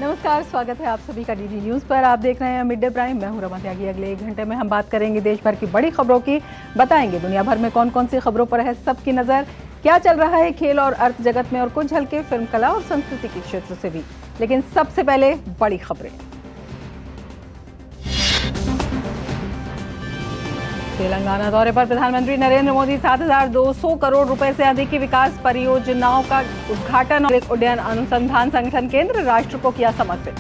नमस्कार, स्वागत है आप सभी का डीडी न्यूज पर। आप देख रहे हैं मिड डे प्राइम। मैं हूं रमा त्यागी। अगले 1 घंटे में हम बात करेंगे देश भर की बड़ी खबरों की, बताएंगे दुनिया भर में कौन कौन सी खबरों पर है सबकी नजर, क्या चल रहा है खेल और अर्थ जगत में, और कुछ झलके फिल्म कला और संस्कृति के क्षेत्र से भी। लेकिन सबसे पहले बड़ी खबरें। तेलंगाना दौरे पर प्रधानमंत्री नरेंद्र मोदी 7,200 करोड़ रुपए से अधिक की विकास परियोजनाओं का उद्घाटन और एक उड्डयन अनुसंधान संगठन केंद्र राष्ट्र को किया समर्पित।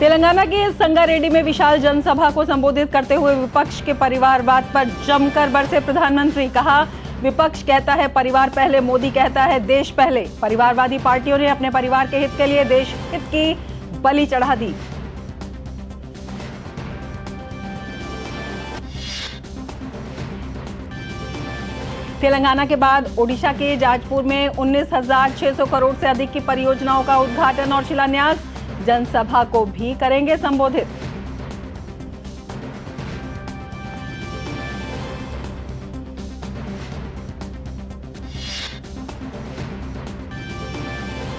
तेलंगाना के संगारेड्डी में विशाल जनसभा को संबोधित करते हुए विपक्ष के परिवारवाद पर जमकर बरसे प्रधानमंत्री। कहा, विपक्ष कहता है परिवार पहले, मोदी कहता है देश पहले। परिवारवादी पार्टियों ने अपने परिवार के हित के लिए देश हित की बलि चढ़ा दी। तेलंगाना के बाद ओडिशा के जाजपुर में 19,600 करोड़ से अधिक की परियोजनाओं का उद्घाटन और शिलान्यास। जनसभा को भी करेंगे संबोधित।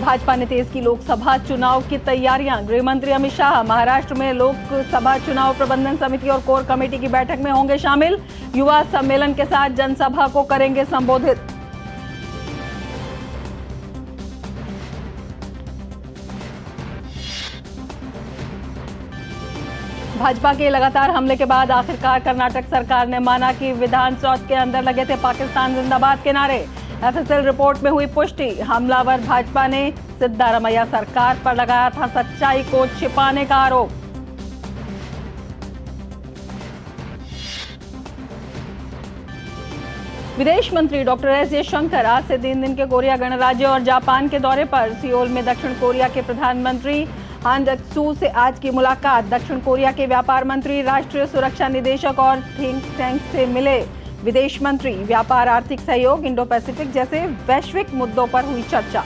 भाजपा ने तेज की लोकसभा चुनाव की तैयारियां। गृह मंत्री अमित शाह महाराष्ट्र में लोकसभा चुनाव प्रबंधन समिति और कोर कमेटी की बैठक में होंगे शामिल। युवा सम्मेलन के साथ जनसभा को करेंगे संबोधित। भाजपा के लगातार हमले के बाद आखिरकार कर्नाटक सरकार ने माना कि विधान चौथ के अंदर लगे थे पाकिस्तान जिंदाबाद के नारे। एफएसएल रिपोर्ट में हुई पुष्टि। हमलावर भाजपा ने सिद्धारमैया सरकार पर लगाया था सच्चाई को छिपाने का आरोप। विदेश मंत्री डॉक्टर एस जयशंकर आज से 3 दिन के कोरिया गणराज्य और जापान के दौरे पर। सियोल में दक्षिण कोरिया के प्रधानमंत्री हान डक-सू से आज की मुलाकात। दक्षिण कोरिया के व्यापार मंत्री, राष्ट्रीय सुरक्षा निदेशक और थिंक टैंक से मिले विदेश मंत्री। व्यापार, आर्थिक सहयोग, इंडो पैसिफिक जैसे वैश्विक मुद्दों पर हुई चर्चा।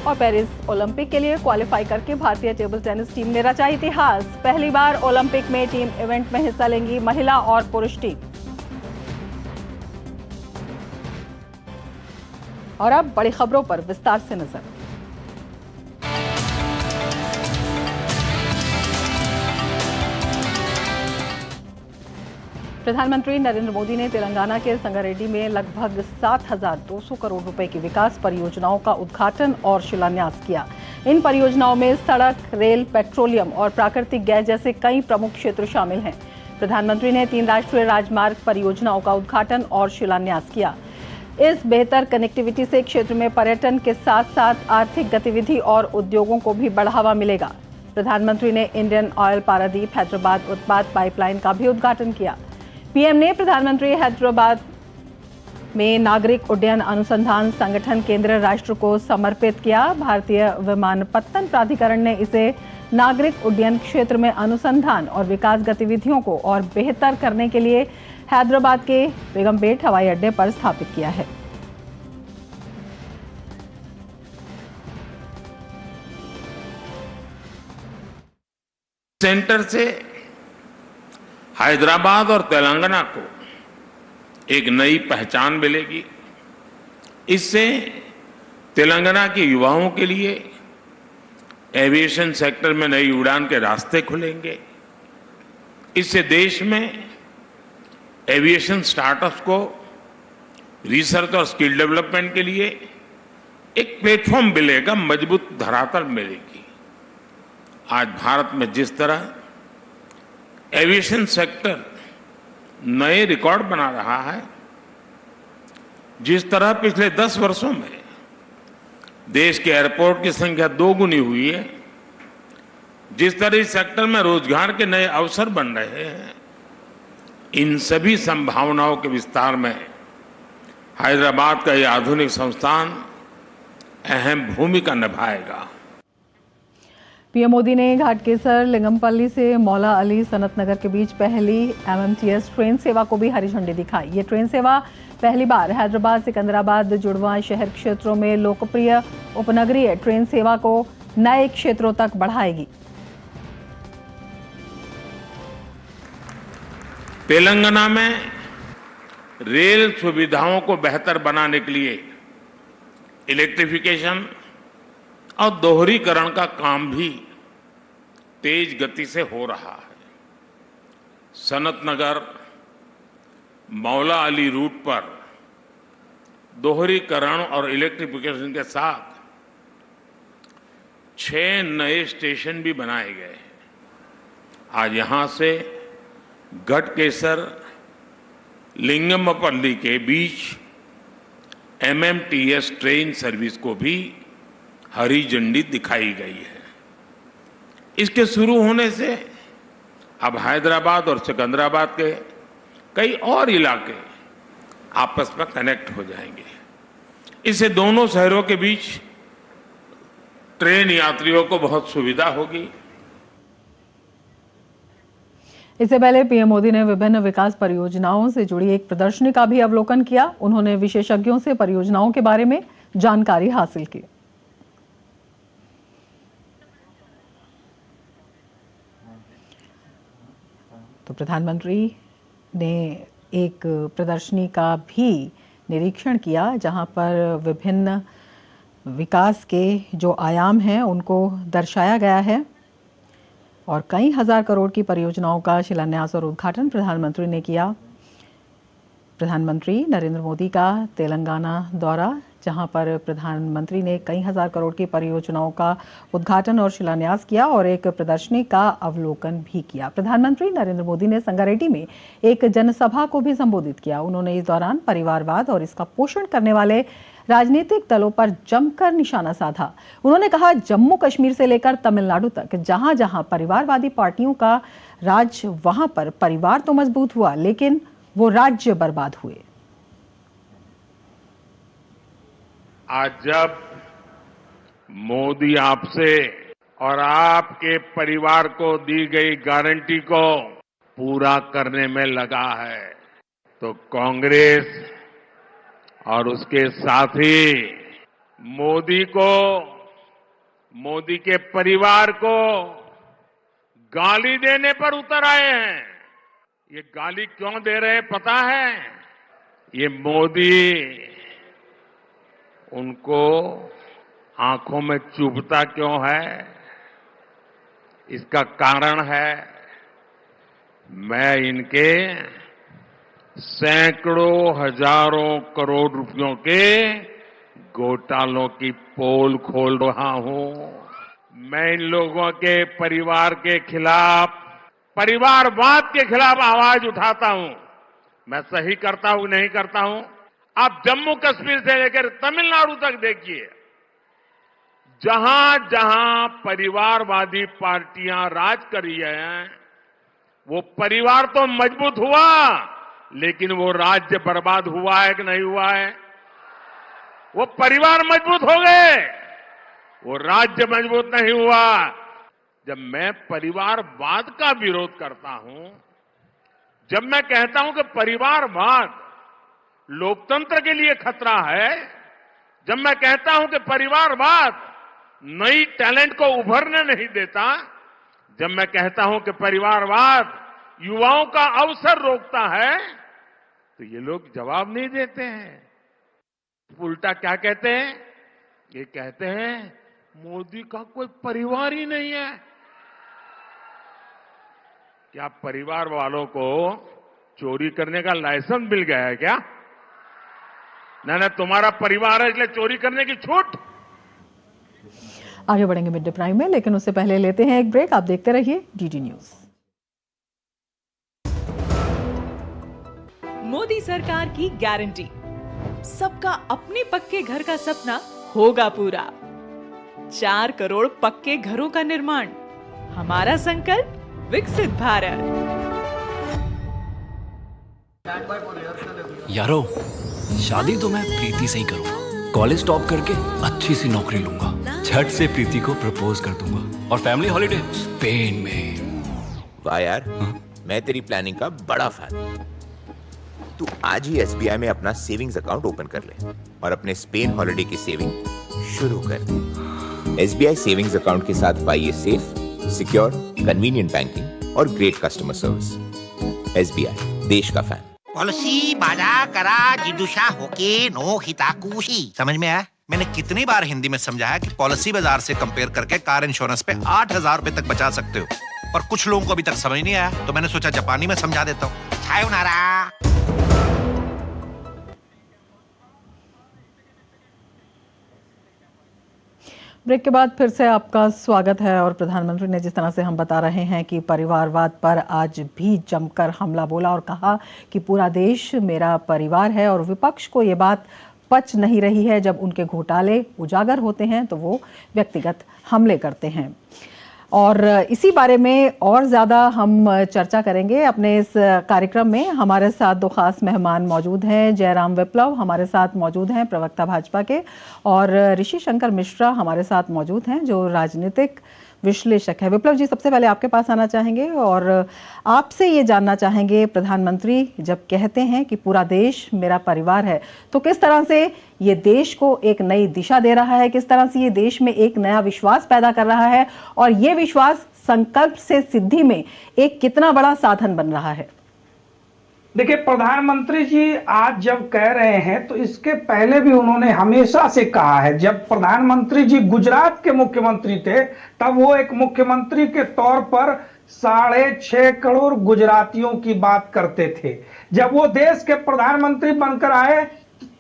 और पेरिस ओलंपिक के लिए क्वालिफाई करके भारतीय टेबल टेनिस टीम ने रचा इतिहास। पहली बार ओलंपिक में टीम इवेंट में हिस्सा लेंगी महिला और पुरुष टीम। और अब बड़ी खबरों पर विस्तार से नजर। प्रधानमंत्री नरेंद्र मोदी ने तेलंगाना के संगारेड्डी में लगभग 7,200 करोड़ रुपए की विकास परियोजनाओं का उद्घाटन और शिलान्यास किया। इन परियोजनाओं में सड़क, रेल, पेट्रोलियम और प्राकृतिक गैस जैसे कई प्रमुख क्षेत्र शामिल हैं। प्रधानमंत्री ने 3 राष्ट्रीय राजमार्ग परियोजनाओं का उद्घाटन और शिलान्यास किया। इस बेहतर कनेक्टिविटी से क्षेत्र में पर्यटन के साथ साथ आर्थिक गतिविधि और उद्योगों को भी बढ़ावा मिलेगा। प्रधानमंत्री ने इंडियन ऑयल पारादीप हैदराबाद उत्पाद पाइपलाइन का भी उद्घाटन किया। पीएम ने प्रधानमंत्री हैदराबाद में नागरिक उड्डयन अनुसंधान संगठन केंद्र राष्ट्र को समर्पित किया। भारतीय विमानपत्तन प्राधिकरण ने इसे नागरिक उड्डयन क्षेत्र में अनुसंधान और विकास गतिविधियों को और बेहतर करने के लिए हैदराबाद के बेगमपेट हवाई अड्डे पर स्थापित किया है। सेंटर से हैदराबाद और तेलंगाना को एक नई पहचान मिलेगी। इससे तेलंगाना के युवाओं के लिए एविएशन सेक्टर में नई उड़ान के रास्ते खुलेंगे। इससे देश में एविएशन स्टार्टअप्स को रिसर्च और स्किल डेवलपमेंट के लिए एक प्लेटफॉर्म मिलेगा, मजबूत धरातल मिलेगी। आज भारत में जिस तरह एविएशन सेक्टर नए रिकॉर्ड बना रहा है, जिस तरह पिछले 10 वर्षों में देश के एयरपोर्ट की संख्या 2 गुनी हुई है, जिस तरह इस सेक्टर में रोजगार के नए अवसर बन रहे हैं, इन सभी संभावनाओं के विस्तार में हैदराबाद का यह आधुनिक संस्थान अहम भूमिका निभाएगा। पीएम मोदी ने घाटकेसर लिंगमपल्ली से मौला अली सनत नगर के बीच पहली एमएमटीएस ट्रेन सेवा को भी हरी झंडी दिखाई। ये ट्रेन सेवा पहली बार हैदराबाद सिकंदराबाद जुड़वा शहर क्षेत्रों में लोकप्रिय उपनगरीय ट्रेन सेवा को नए क्षेत्रों तक बढ़ाएगी। तेलंगाना में रेल सुविधाओं को बेहतर बनाने के लिए इलेक्ट्रिफिकेशन और दोहरीकरण का काम भी तेज गति से हो रहा है। सनत नगर मौला अली रूट पर दोहरीकरण और इलेक्ट्रिफिकेशन के साथ 6 नए स्टेशन भी बनाए गए हैं। आज यहां से गढ़केसर लिंगमपल्ली के बीच MMTS ट्रेन सर्विस को भी हरी झंडी दिखाई गई है। इसके शुरू होने से अब हैदराबाद और सिकंदराबाद के कई और इलाके आपस में कनेक्ट हो जाएंगे। इससे दोनों शहरों के बीच ट्रेन यात्रियों को बहुत सुविधा होगी। इससे पहले पीएम मोदी ने विभिन्न विकास परियोजनाओं से जुड़ी एक प्रदर्शनी का भी अवलोकन किया। उन्होंने विशेषज्ञों से परियोजनाओं के बारे में जानकारी हासिल की। तो प्रधानमंत्री ने एक प्रदर्शनी का भी निरीक्षण किया, जहां पर विभिन्न विकास के जो आयाम हैं उनको दर्शाया गया है और कई हजार करोड़ की परियोजनाओं का शिलान्यास और उद्घाटन प्रधानमंत्री ने किया। प्रधानमंत्री नरेंद्र मोदी का तेलंगाना दौरा, जहां पर प्रधानमंत्री ने कई हजार करोड़ की परियोजनाओं का उद्घाटन और शिलान्यास किया और एक प्रदर्शनी का अवलोकन भी किया। प्रधानमंत्री नरेंद्र मोदी ने संगारेड्डी में एक जनसभा को भी संबोधित किया। उन्होंने इस दौरान परिवारवाद और इसका पोषण करने वाले राजनीतिक दलों पर जमकर निशाना साधा। उन्होंने कहा, जम्मू कश्मीर से लेकर तमिलनाडु तक जहां जहां परिवारवादी पार्टियों का राज, वहां पर परिवार तो मजबूत हुआ, लेकिन वो राज्य बर्बाद हुए। आज जब मोदी आपसे और आपके परिवार को दी गई गारंटी को पूरा करने में लगा है, तो कांग्रेस और उसके साथी मोदी को, मोदी के परिवार को गाली देने पर उतर आए हैं। ये गाली क्यों दे रहे हैं पता है? ये मोदी उनको आंखों में चुभता क्यों है? इसका कारण है, मैं इनके सैकड़ों हजारों करोड़ रुपयों के घोटालों की पोल खोल रहा हूं। मैं इन लोगों के परिवार के खिलाफ, परिवारवाद के खिलाफ आवाज उठाता हूं। मैं सही करता हूं नहीं करता हूं? आप जम्मू कश्मीर से लेकर तमिलनाडु तक देखिए, जहां जहां परिवारवादी पार्टियां राज कर रही हैं, वो परिवार तो मजबूत हुआ, लेकिन वो राज्य बर्बाद हुआ है कि नहीं हुआ है? वो परिवार मजबूत हो गए, वो राज्य मजबूत नहीं हुआ। जब मैं परिवारवाद का विरोध करता हूं, जब मैं कहता हूं कि परिवारवाद लोकतंत्र के लिए खतरा है, जब मैं कहता हूं कि परिवारवाद नई टैलेंट को उभरने नहीं देता, जब मैं कहता हूं कि परिवारवाद युवाओं का अवसर रोकता है, तो ये लोग जवाब नहीं देते हैं। उल्टा क्या कहते हैं? ये कहते हैं मोदी का कोई परिवार ही नहीं है। क्या परिवार वालों को चोरी करने का लाइसेंस मिल गया है क्या? ना तुम्हारा परिवार है इसलिए चोरी करने की छूट। आगे बढ़ेंगे मिड डे प्राइम में, लेकिन उससे पहले लेते हैं एक ब्रेक। आप देखते रहिए डीडी न्यूज। मोदी सरकार की गारंटी, सबका अपने पक्के घर का सपना होगा पूरा। 4 करोड़ पक्के घरों का निर्माण, हमारा संकल्प विकसित भारत। यारो, शादी तो मैं प्रीति से ही करूंगा। कॉलेज टॉप करके अच्छी सी नौकरी लूंगा, झट से प्रीति को प्रपोज कर दूंगा और फैमिली हॉलिडे स्पेन में। वाह यार, मैं तेरी प्लानिंग का बड़ा फैन। तू आज ही SBI में अपना सेविंग्स अकाउंट ओपन कर ले और अपने स्पेन हॉलिडे की सेविंग शुरू कर दे। SBI सेविंग्स अकाउंट के साथ पाइए सेफ, सिक्योर, कन्वीनियंट बैंकिंग और ग्रेट कस्टमर सर्विस। SBI, देश का फैन। पॉलिसी बाजा करा जिदुषा होके नो हिताकुशी। समझ में आया? मैंने कितनी बार हिंदी में समझाया कि पॉलिसी बाजार से कंपेयर करके कार इंश्योरेंस पे 8,000 रुपए तक बचा सकते हो, पर कुछ लोगों को अभी तक समझ नहीं आया, तो मैंने सोचा जापानी में समझा देता हूँ। सायोनारा। ब्रेक के बाद फिर से आपका स्वागत है। और प्रधानमंत्री ने जिस तरह से हम बता रहे हैं कि परिवारवाद पर आज भी जमकर हमला बोला और कहा कि पूरा देश मेरा परिवार है, और विपक्ष को ये बात पच नहीं रही है। जब उनके घोटाले उजागर होते हैं तो वो व्यक्तिगत हमले करते हैं। और इसी बारे में और ज़्यादा हम चर्चा करेंगे। अपने इस कार्यक्रम में हमारे साथ दो खास मेहमान मौजूद हैं। जयराम विप्लव हमारे साथ मौजूद हैं, प्रवक्ता भाजपा के, और ऋषि शंकर मिश्रा हमारे साथ मौजूद हैं, जो राजनीतिक विश्लेषक है। विप्लव जी, सबसे पहले आपके पास आना चाहेंगे और आपसे ये जानना चाहेंगे, प्रधानमंत्री जब कहते हैं कि पूरा देश मेरा परिवार है, तो किस तरह से ये देश को एक नई दिशा दे रहा है, किस तरह से ये देश में एक नया विश्वास पैदा कर रहा है, और ये विश्वास संकल्प से सिद्धि में एक कितना बड़ा साधन बन रहा है? देखिए, प्रधानमंत्री जी आज जब कह रहे हैं तो इसके पहले भी उन्होंने हमेशा से कहा है। जब प्रधानमंत्री जी गुजरात के मुख्यमंत्री थे तब वो एक मुख्यमंत्री के तौर पर 6.5 करोड़ गुजरातियों की बात करते थे। जब वो देश के प्रधानमंत्री बनकर आए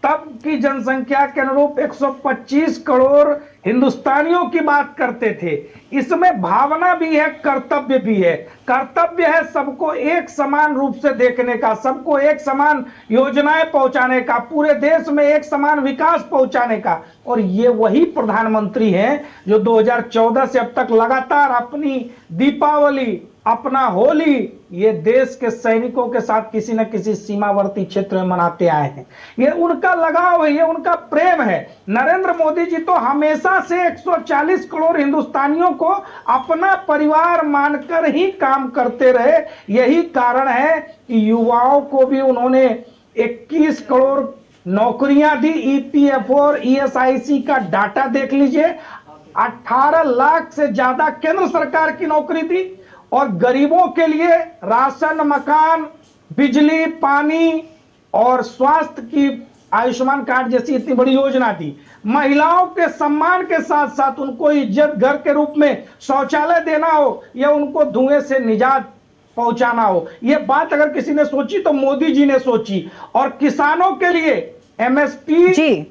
तब की जनसंख्या के अनुरूप 125 करोड़ हिंदुस्तानियों की बात करते थे। इसमें भावना भी है, कर्तव्य भी है। कर्तव्य है सबको एक समान रूप से देखने का, सबको एक समान योजनाएं पहुंचाने का, पूरे देश में एक समान विकास पहुंचाने का। और ये वही प्रधानमंत्री हैं जो 2014 से अब तक लगातार अपनी दीपावली, अपना होली ये देश के सैनिकों के साथ किसी न किसी सीमावर्ती क्षेत्र में मनाते आए हैं। ये उनका लगाव है, ये उनका प्रेम है। नरेंद्र मोदी जी तो हमेशा से 140 करोड़ हिंदुस्तानियों को अपना परिवार मानकर ही काम करते रहे। यही कारण है कि युवाओं को भी उन्होंने 21 करोड़ नौकरियां दी। ईपीएफओ और ईएसआईसी का डाटा देख लीजिए, 18 लाख से ज्यादा केंद्र सरकार की नौकरी दी, और गरीबों के लिए राशन, मकान, बिजली, पानी और स्वास्थ्य की आयुष्मान कार्ड जैसी इतनी बड़ी योजना दी। महिलाओं के सम्मान के साथ साथ उनको इज्जत घर के रूप में शौचालय देना हो या उनको धुएं से निजात पहुंचाना हो, यह बात अगर किसी ने सोची तो मोदी जी ने सोची। और किसानों के लिए एमएसपी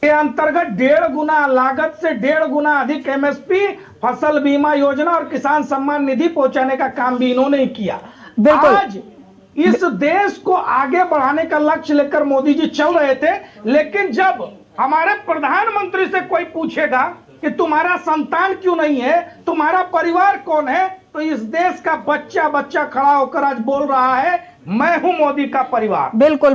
के अंतर्गत 1.5 गुना लागत से 1.5 गुना अधिक एमएसपी, फसल बीमा योजना और किसान सम्मान निधि पहुंचाने का काम भी इन्होंने ही किया। आज इस देश को आगे बढ़ाने का लक्ष्य लेकर मोदी जी चल रहे थे, लेकिन जब हमारे प्रधानमंत्री से कोई पूछेगा कि तुम्हारा संतान क्यों नहीं है, तुम्हारा परिवार कौन है, तो इस देश का बच्चा बच्चा खड़ा होकर आज बोल रहा है, मैं हूं मोदी का परिवार। बिल्कुल,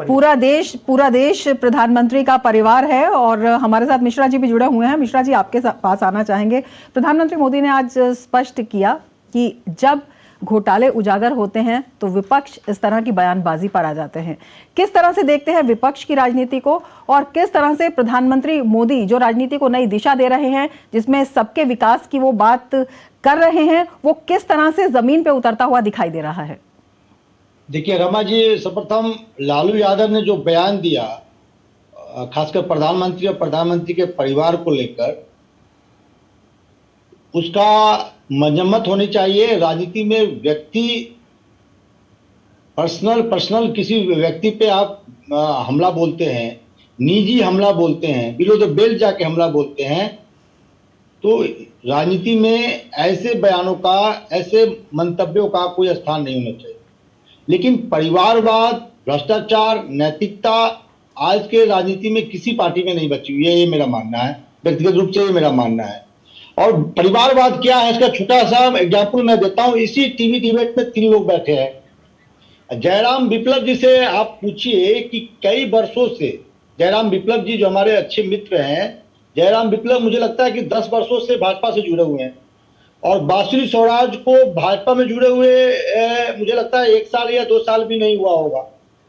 पूरा देश प्रधानमंत्री का परिवार है। और हमारे साथ मिश्रा जी भी जुड़े हुए हैं। मिश्रा जी, आपके पास आना चाहेंगे। प्रधानमंत्री मोदी ने आज स्पष्ट किया कि जब घोटाले उजागर होते हैं तो विपक्ष इस तरह की बयानबाजी पर आ जाते हैं। किस तरह से देखते हैं विपक्ष की राजनीति को, और किस तरह से प्रधानमंत्री मोदी जो राजनीति को नई दिशा दे रहे हैं, जिसमें सबके विकास की वो बात कर रहे हैं, वो किस तरह से जमीन पे उतरता हुआ दिखाई दे रहा है? देखिए रमा जी, सर्वप्रथम लालू यादव ने जो बयान दिया, खासकर प्रधानमंत्री और प्रधानमंत्री के परिवार को लेकर, उसका मजम्मत होनी चाहिए। राजनीति में व्यक्ति पर्सनल किसी व्यक्ति पे आप हमला बोलते हैं, निजी हमला बोलते हैं, बिलो द बेल्ट जाके हमला बोलते हैं, तो राजनीति में ऐसे बयानों का, ऐसे मंतव्यों का कोई स्थान नहीं होना चाहिए। लेकिन परिवारवाद, भ्रष्टाचार, नैतिकता आज के राजनीति में किसी पार्टी में नहीं बची हुई है, ये मेरा मानना है। व्यक्तिगत रूप से ये मेरा मानना है। और परिवारवाद क्या है, इसका छोटा सा एग्जाम्पल मैं देता हूं। इसी टीवी डिबेट में 3 लोग बैठे हैं। जयराम विप्लव जी से आप पूछिए कि कई वर्षों से जयराम विप्लव जी जो हमारे अच्छे मित्र हैं, जयराम विप्लव मुझे लगता है कि 10 वर्षों से भाजपा से जुड़े हुए हैं, और बांसुरी स्वराज को भाजपा में जुड़े हुए मुझे लगता है 1 साल या 2 साल भी नहीं हुआ होगा।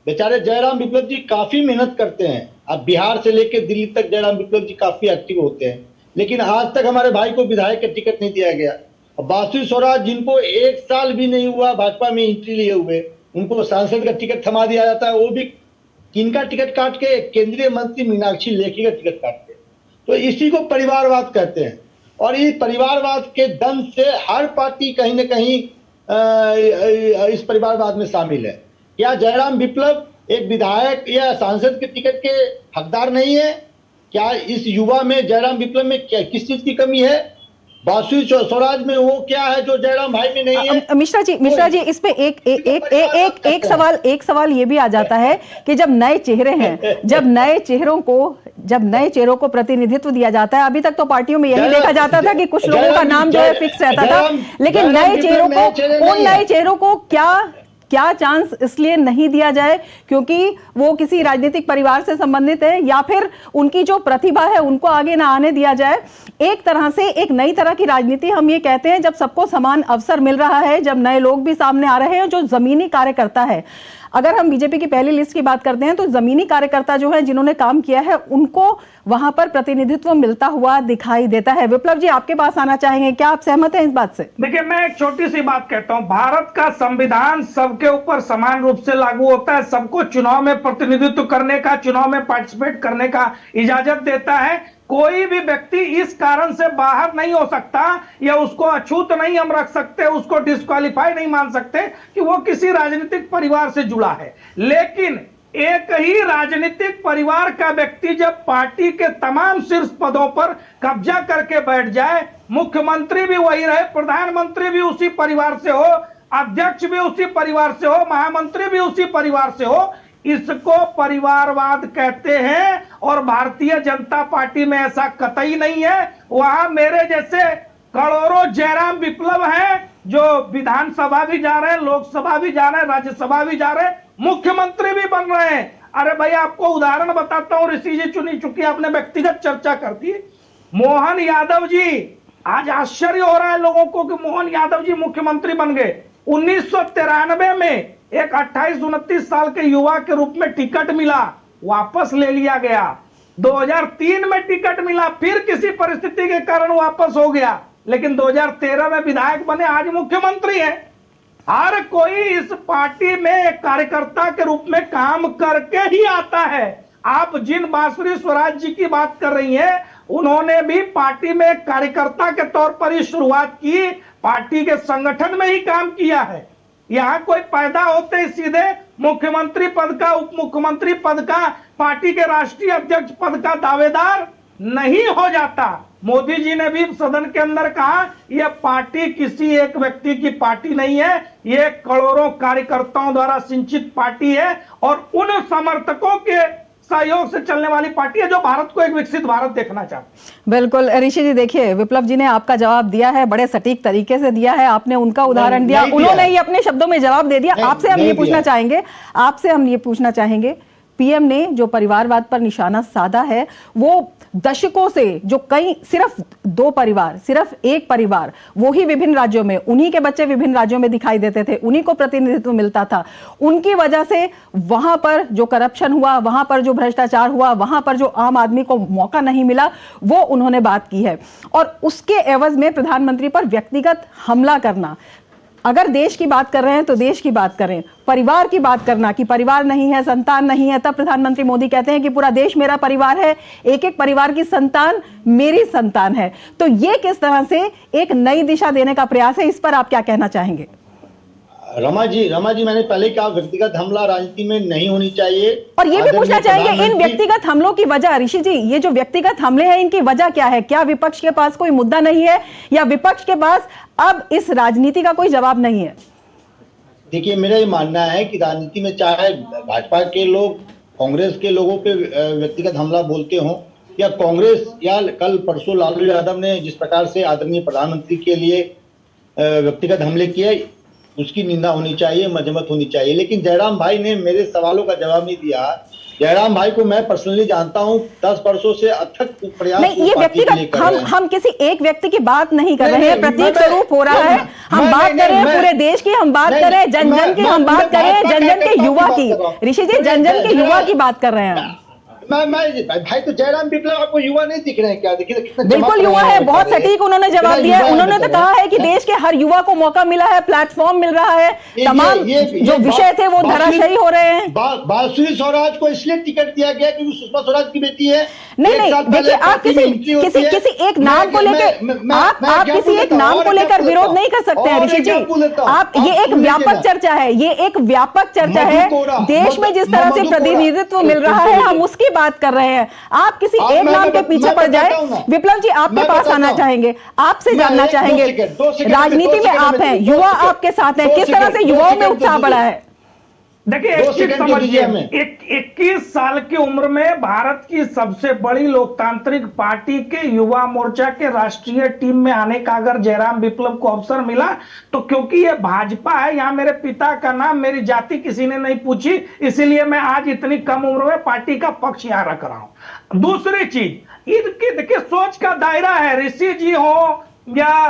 बेचारे जयराम विप्लव जी काफी मेहनत करते हैं। अब बिहार से लेकर दिल्ली तक जयराम विप्लव जी काफी एक्टिव होते हैं, लेकिन आज तक हमारे भाई को विधायक का टिकट नहीं दिया गया। और बांसुरी स्वराज जिनको 1 साल भी नहीं हुआ भाजपा में एंट्री लिए हुए, उनको सांसद का टिकट थमा दिया जाता है, वो भी किनका टिकट काट के? केंद्रीय मंत्री मीनाक्षी लेखी का टिकट काट के। तो इसी को परिवारवाद कहते हैं, और इस परिवारवाद के दम से हर पार्टी कहीं ना कहीं इस परिवारवाद में शामिल है। क्या जयराम विप्लव एक विधायक या सांसद के टिकट के हकदार नहीं है? क्या इस युवा में जयराम विप्लव में क्या किस चीज की कमी है? बासुरी स्वराज में वो क्या है जो जयराम भाई में नहीं है? मिश्रा जी इस पे एक सवाल ये भी आ जाता है कि जब नए चेहरे हैं, जब नए चेहरों को प्रतिनिधित्व दिया जाता है, अभी तक तो पार्टियों में यही देखा जाता था कि कुछ लोगों का नाम जो है फिक्स रहता था, लेकिन उन नए चेहरों को क्या चांस इसलिए नहीं दिया जाए क्योंकि वो किसी राजनीतिक परिवार से संबंधित है, या फिर उनकी जो प्रतिभा है उनको आगे ना आने दिया जाए? एक तरह से एक नई तरह की राजनीति हम ये कहते हैं जब सबको समान अवसर मिल रहा है, जब नए लोग भी सामने आ रहे हैं जो जमीनी कार्यकर्ता है। अगर हम बीजेपी की पहली लिस्ट की बात करते हैं तो जमीनी कार्यकर्ता जो है जिन्होंने काम किया है उनको वहां पर प्रतिनिधित्व मिलता हुआ दिखाई देता है। विप्लव जी आपके पास आना चाहेंगे, क्या आप सहमत हैं इस बात से? देखिए, मैं एक छोटी सी बात कहता हूं, भारत का संविधान सबके ऊपर समान रूप से लागू होता है, सबको चुनाव में प्रतिनिधित्व करने का, चुनाव में पार्टिसिपेट करने का इजाजत देता है। कोई भी व्यक्ति इस कारण से बाहर नहीं हो सकता या उसको अछूत नहीं हम रख सकते, उसको डिस्क्वालीफाई नहीं मान सकते कि वो किसी राजनीतिक परिवार से जुड़ा है। लेकिन एक ही राजनीतिक परिवार का व्यक्ति जब पार्टी के तमाम शीर्ष पदों पर कब्जा करके बैठ जाए, मुख्यमंत्री भी वही रहे, प्रधानमंत्री भी उसी परिवार से हो, अध्यक्ष भी उसी परिवार से हो, महामंत्री भी उसी परिवार से हो, इसको परिवारवाद कहते हैं। और भारतीय जनता पार्टी में ऐसा कतई नहीं है। वहां मेरे जैसे करोड़ों जयराम विप्लव हैं जो विधानसभा भी जा रहे हैं, लोकसभा भी जा रहे हैं, राज्यसभा भी जा रहे हैं, मुख्यमंत्री भी बन रहे हैं। अरे भाई, आपको उदाहरण बताता हूं, ऋषि जी चुनी चुकी आपने व्यक्तिगत चर्चा कर दी, मोहन यादव जी, आज आश्चर्य हो रहा है लोगों को कि मोहन यादव जी मुख्यमंत्री बन गए। 1993 में एक 28-29 साल के युवा के रूप में टिकट मिला, वापस ले लिया गया। 2003 में टिकट मिला, फिर किसी परिस्थिति के कारण वापस हो गया, लेकिन 2013 में विधायक बने, आज मुख्यमंत्री हैं। हर कोई इस पार्टी में कार्यकर्ता के रूप में काम करके ही आता है। आप जिन बासुरी स्वराज जी की बात कर रही हैं, उन्होंने भी पार्टी में कार्यकर्ता के तौर पर ही शुरुआत की, पार्टी के संगठन में ही काम किया है। यहां कोई पैदा होते ही सीधे मुख्यमंत्री पद का, उप मुख्यमंत्री पद का, पार्टी के राष्ट्रीय अध्यक्ष पद का दावेदार नहीं हो जाता। मोदी जी ने भी सदन के अंदर कहा, यह पार्टी किसी एक व्यक्ति की पार्टी नहीं है, यह करोड़ों कार्यकर्ताओं द्वारा सिंचित पार्टी है और उन समर्थकों के सहयोग से चलने वाली पार्टी है जो भारत को एक विकसित भारत देखना चाहती। बिल्कुल ऋषि जी, देखिए विप्लव जी ने आपका जवाब दिया है, बड़े सटीक तरीके से दिया है, आपने उनका उदाहरण दिया, उन्होंने ही अपने शब्दों में जवाब दे दिया। आपसे हम ये पूछना चाहेंगे, पीएम ने जो परिवारवाद पर निशाना साधा है वो दशकों से जो कई सिर्फ दो परिवार, सिर्फ एक परिवार, वो ही विभिन्न राज्यों में, उन्हीं के बच्चे विभिन्न राज्यों में दिखाई देते थे, उन्हीं को प्रतिनिधित्व मिलता था, उनकी वजह से वहां पर जो करप्शन हुआ, वहां पर जो भ्रष्टाचार हुआ, वहां पर जो आम आदमी को मौका नहीं मिला, वो उन्होंने बात की है। और उसके एवज में प्रधानमंत्री पर व्यक्तिगत हमला करना, अगर देश की बात कर रहे हैं तो देश की बात करें, परिवार की बात करना कि परिवार नहीं है, संतान नहीं है, तब प्रधानमंत्री मोदी कहते हैं कि पूरा देश मेरा परिवार है, एक एक परिवार की संतान मेरी संतान है। तो ये किस तरह से एक नई दिशा देने का प्रयास है, इस पर आप क्या कहना चाहेंगे? रमा जी मैंने पहले कहा व्यक्तिगत हमला राजनीति में नहीं होनी चाहिए। और ये भी पूछना चाहेंगे, इन व्यक्तिगत हमलों की वजह, ऋषि जी, ये जो व्यक्तिगत हमले हैं इनकी वजह क्या है? क्या विपक्ष के पास कोई मुद्दा नहीं है या विपक्ष के पास अब इस राजनीति का कोई जवाब नहीं है? देखिए, मेरा ये मानना है कि राजनीति में चाहे भाजपा के लोग कांग्रेस के लोगों पे व्यक्तिगत हमला बोलते हो, या कांग्रेस या कल परसों लालू यादव ने जिस प्रकार से आदरणीय प्रधानमंत्री के लिए व्यक्तिगत हमले किए, उसकी निंदा होनी चाहिए, मजम्मत होनी चाहिए। लेकिन जयराम भाई ने मेरे सवालों का जवाब नहीं दिया। जयराम भाई को मैं पर्सनली जानता हूं, 10 वर्षों से अथक प्रयास नहीं, ये व्यक्तिगत हम किसी एक व्यक्ति की बात नहीं कर रहे हैं, प्रतीक स्वरूप हो रहा है। हम बात कर रहे हैं पूरे देश की, हम बात कर रहे हैं जन जन की, हम बात कर रहे हैं जन जन के युवा की। ऋषि जी, जन जन के युवा की बात कर रहे हैं। मैं भाई तो जयराम विप्लव आपको युवा नहीं दिख रहे हैं क्या? देखिए कितना बिल्कुल युवा है, बहुत सटीक उन्होंने जवाब दिया है। उन्होंने तो कहा है कि देश के हर युवा को मौका मिला है, प्लेटफॉर्म मिल रहा है, तमाम जो विषय थे वो धराशायी हो रहे हैं। बांसुरी स्वराज को इसलिए टिकट दिया गया क्योंकि सुषमा स्वराज की बेटी है। नहीं, देखिए आप किसी एक नाम को लेकर आप किसी एक नाम को लेकर विरोध नहीं कर सकते हैं ऋषि जी। आप, ये एक व्यापक चर्चा है, ये एक व्यापक चर्चा है। देश में जिस तरह से प्रतिनिधित्व मिल रहा है हम उसकी बात कर रहे हैं। आप किसी एक नाम के पीछे पड़ जाए। विप्लव जी आपके पास आना चाहेंगे, आपसे जानना चाहेंगे, राजनीति में आप हैं, युवा आपके साथ हैं, किस तरह से युवाओं में उत्साह बढ़ा है? देखिए 21 साल की उम्र में भारत की सबसे बड़ी लोकतांत्रिक पार्टी के युवा मोर्चा के राष्ट्रीय टीम में आने का अगर जयराम विप्लव को अवसर मिला तो क्योंकि ये भाजपा है, यहां मेरे पिता का नाम, मेरी जाति किसी ने नहीं पूछी, इसीलिए मैं आज इतनी कम उम्र में पार्टी का पक्ष यहां रख रहा हूं। दूसरी चीज इनकी देखिए सोच का दायरा है, ऋषि जी हो या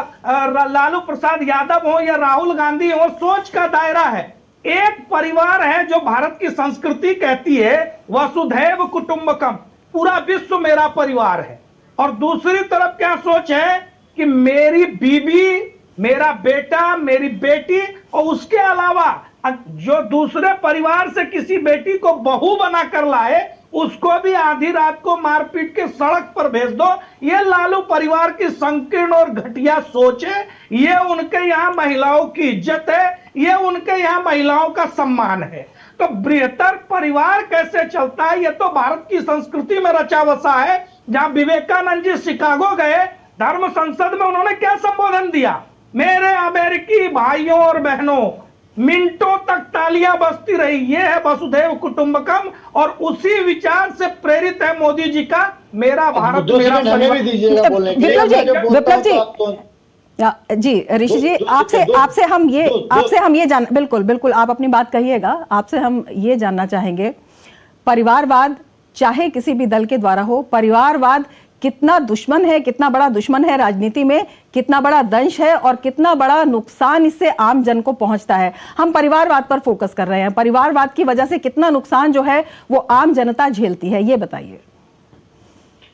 लालू प्रसाद यादव हो या राहुल गांधी हो, सोच का दायरा है। एक परिवार है जो भारत की संस्कृति कहती है वसुधैव कुटुंबकम, पूरा विश्व मेरा परिवार है। और दूसरी तरफ क्या सोच है कि मेरी बीवी, मेरा बेटा, मेरी बेटी, और उसके अलावा जो दूसरे परिवार से किसी बेटी को बहू बना कर लाए उसको भी आधी रात को मारपीट के सड़क पर भेज दो। ये लालू परिवार की संकीर्ण और घटिया सोच है। ये उनके यहाँ महिलाओं की इज्जत है, ये उनके यहाँ महिलाओं का सम्मान है। तो बृहत्तर परिवार कैसे चलता है ये तो भारत की संस्कृति में रचा बसा है। जहां विवेकानंद जी शिकागो गए, धर्म संसद में उन्होंने क्या संबोधन दिया? मेरे अमेरिकी भाइयों और बहनों, मिनटों तक तालियां बजती रही। ये है वसुधैव कुटुंबकम, और उसी विचार से प्रेरित है मोदी जी का मेरा भारत मेरा परिवार। जी ऋषि जी, आपसे हम ये जान, बिल्कुल आप अपनी बात कहिएगा। आपसे हम ये जानना चाहेंगे, परिवारवाद चाहे किसी भी दल के द्वारा हो, परिवारवाद कितना दुश्मन है, कितना बड़ा दुश्मन है राजनीति में, कितना बड़ा दंश है और कितना बड़ा नुकसान इससे आम जन को पहुंचता है। हम परिवारवाद पर फोकस कर रहे हैं, परिवारवाद की वजह से कितना नुकसान जो है वो आम जनता झेलती है, ये बताइए।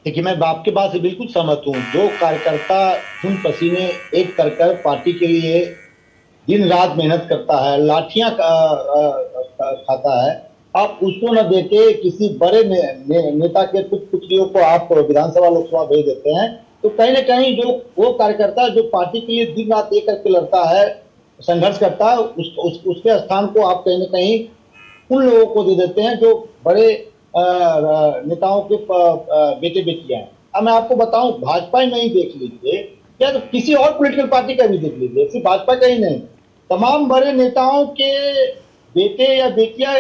देखिए मैं आपके बात से बिल्कुल सहमत हूँ। जो कार्यकर्ता खून पसीने एक कर पार्टी के लिए दिन रात मेहनत करता है, लाठियां खाता है, आप उसको न देके किसी बड़े नेता के पुत्रियों को आप विधानसभा लोकसभा भेज देते हैं, तो कहीं ना कहीं जो वो कार्यकर्ता जो पार्टी के लिए दिन रात एक करके लड़ता है, संघर्ष करता है, उसके स्थान को आप कहीं ना कहीं उन लोगों को दे देते हैं जो बड़े नेताओं के बेटे बेटियां हैं। अब मैं आपको बताऊं, भाजपा ही नहीं देख लीजिए या तो किसी और पॉलिटिकल पार्टी का भी देख लीजिए, सिर्फ भाजपा का ही नहीं, तमाम बड़े नेताओं के बेटे या बेटियां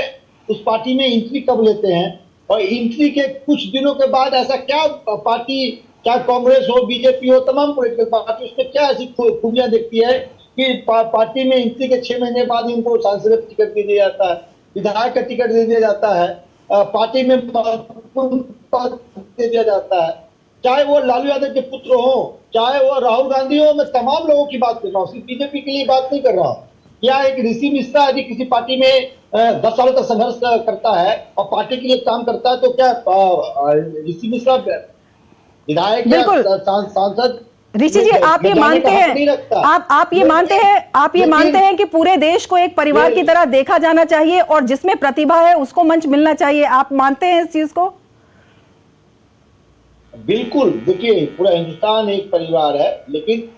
उस पार्टी में एंट्री कब लेते हैं, और एंट्री के कुछ दिनों के बाद ऐसा क्या पार्टी, चाहे कांग्रेस हो, बीजेपी हो, तमाम पॉलिटिकल पार्टी उसमें क्या ऐसी खूबियां देखती है कि पार्टी में एंट्री के 6 महीने बाद इनको सांसद का टिकट दे दिया जाता है, विधायक का टिकट दे दिया जाता है, पार्टी में दे दिया जाता है। चाहे वो लालू यादव के पुत्र हो, चाहे वो राहुल गांधी हो, मैं तमाम लोगों की बात कर रहा हूँ, सिर्फ बीजेपी के लिए बात नहीं कर रहा हूँ। क्या एक ऋषि मिश्रा यदि किसी पार्टी में 10 सालों तक संघर्ष करता है और पार्टी के लिए काम करता है, तो क्या ऋषि मिश्रा विधायक या सांसद? ऋषि जी आप ये मानते हैं, आप ये मानते हैं कि पूरे देश को एक परिवार की तरह देखा जाना चाहिए और जिसमें प्रतिभा है उसको मंच मिलना चाहिए, आप मानते हैं इस चीज को? बिल्कुल। देखिए पूरा हिंदुस्तान एक परिवार है, लेकिन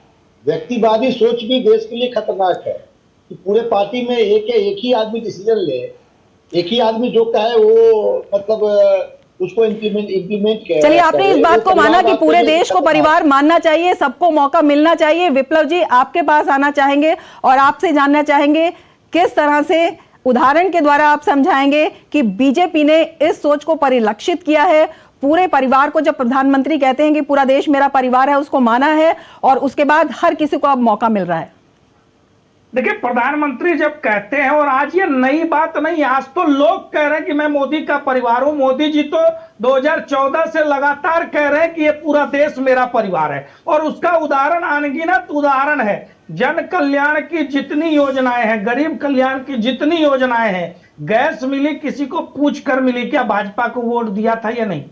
व्यक्तिवादी सोच भी देश के लिए खतरनाक है कि पूरे पार्टी में एक ही आदमी डिसीजन ले, एक ही आदमी जो कहे वो मतलब उसको इम्प्लीमेंट किया। चलिए आपने इस बात को माना कि पूरे देश को परिवार मानना चाहिए, सबको मौका मिलना चाहिए। विप्लव जी आपके पास आना चाहेंगे और आपसे जानना चाहेंगे किस तरह से उदाहरण के द्वारा आप समझाएंगे कि बीजेपी ने इस सोच को परिलक्षित किया है, पूरे परिवार को, जब प्रधानमंत्री कहते हैं कि पूरा देश मेरा परिवार है, उसको माना है और उसके बाद हर किसी को अब मौका मिल रहा है। देखिए प्रधानमंत्री जब कहते हैं, और आज ये नई बात नहीं, आज तो लोग कह रहे हैं कि मैं मोदी का परिवार हूं। मोदी जी तो 2014 से लगातार कह रहे हैं कि ये पूरा देश मेरा परिवार है, और उसका उदाहरण अनगिनत उदाहरण है। जन कल्याण की जितनी योजनाएं हैं, गरीब कल्याण की जितनी योजनाएं हैं, गैस मिली किसी को पूछ कर मिली, क्या भाजपा को वोट दिया था या नहीं?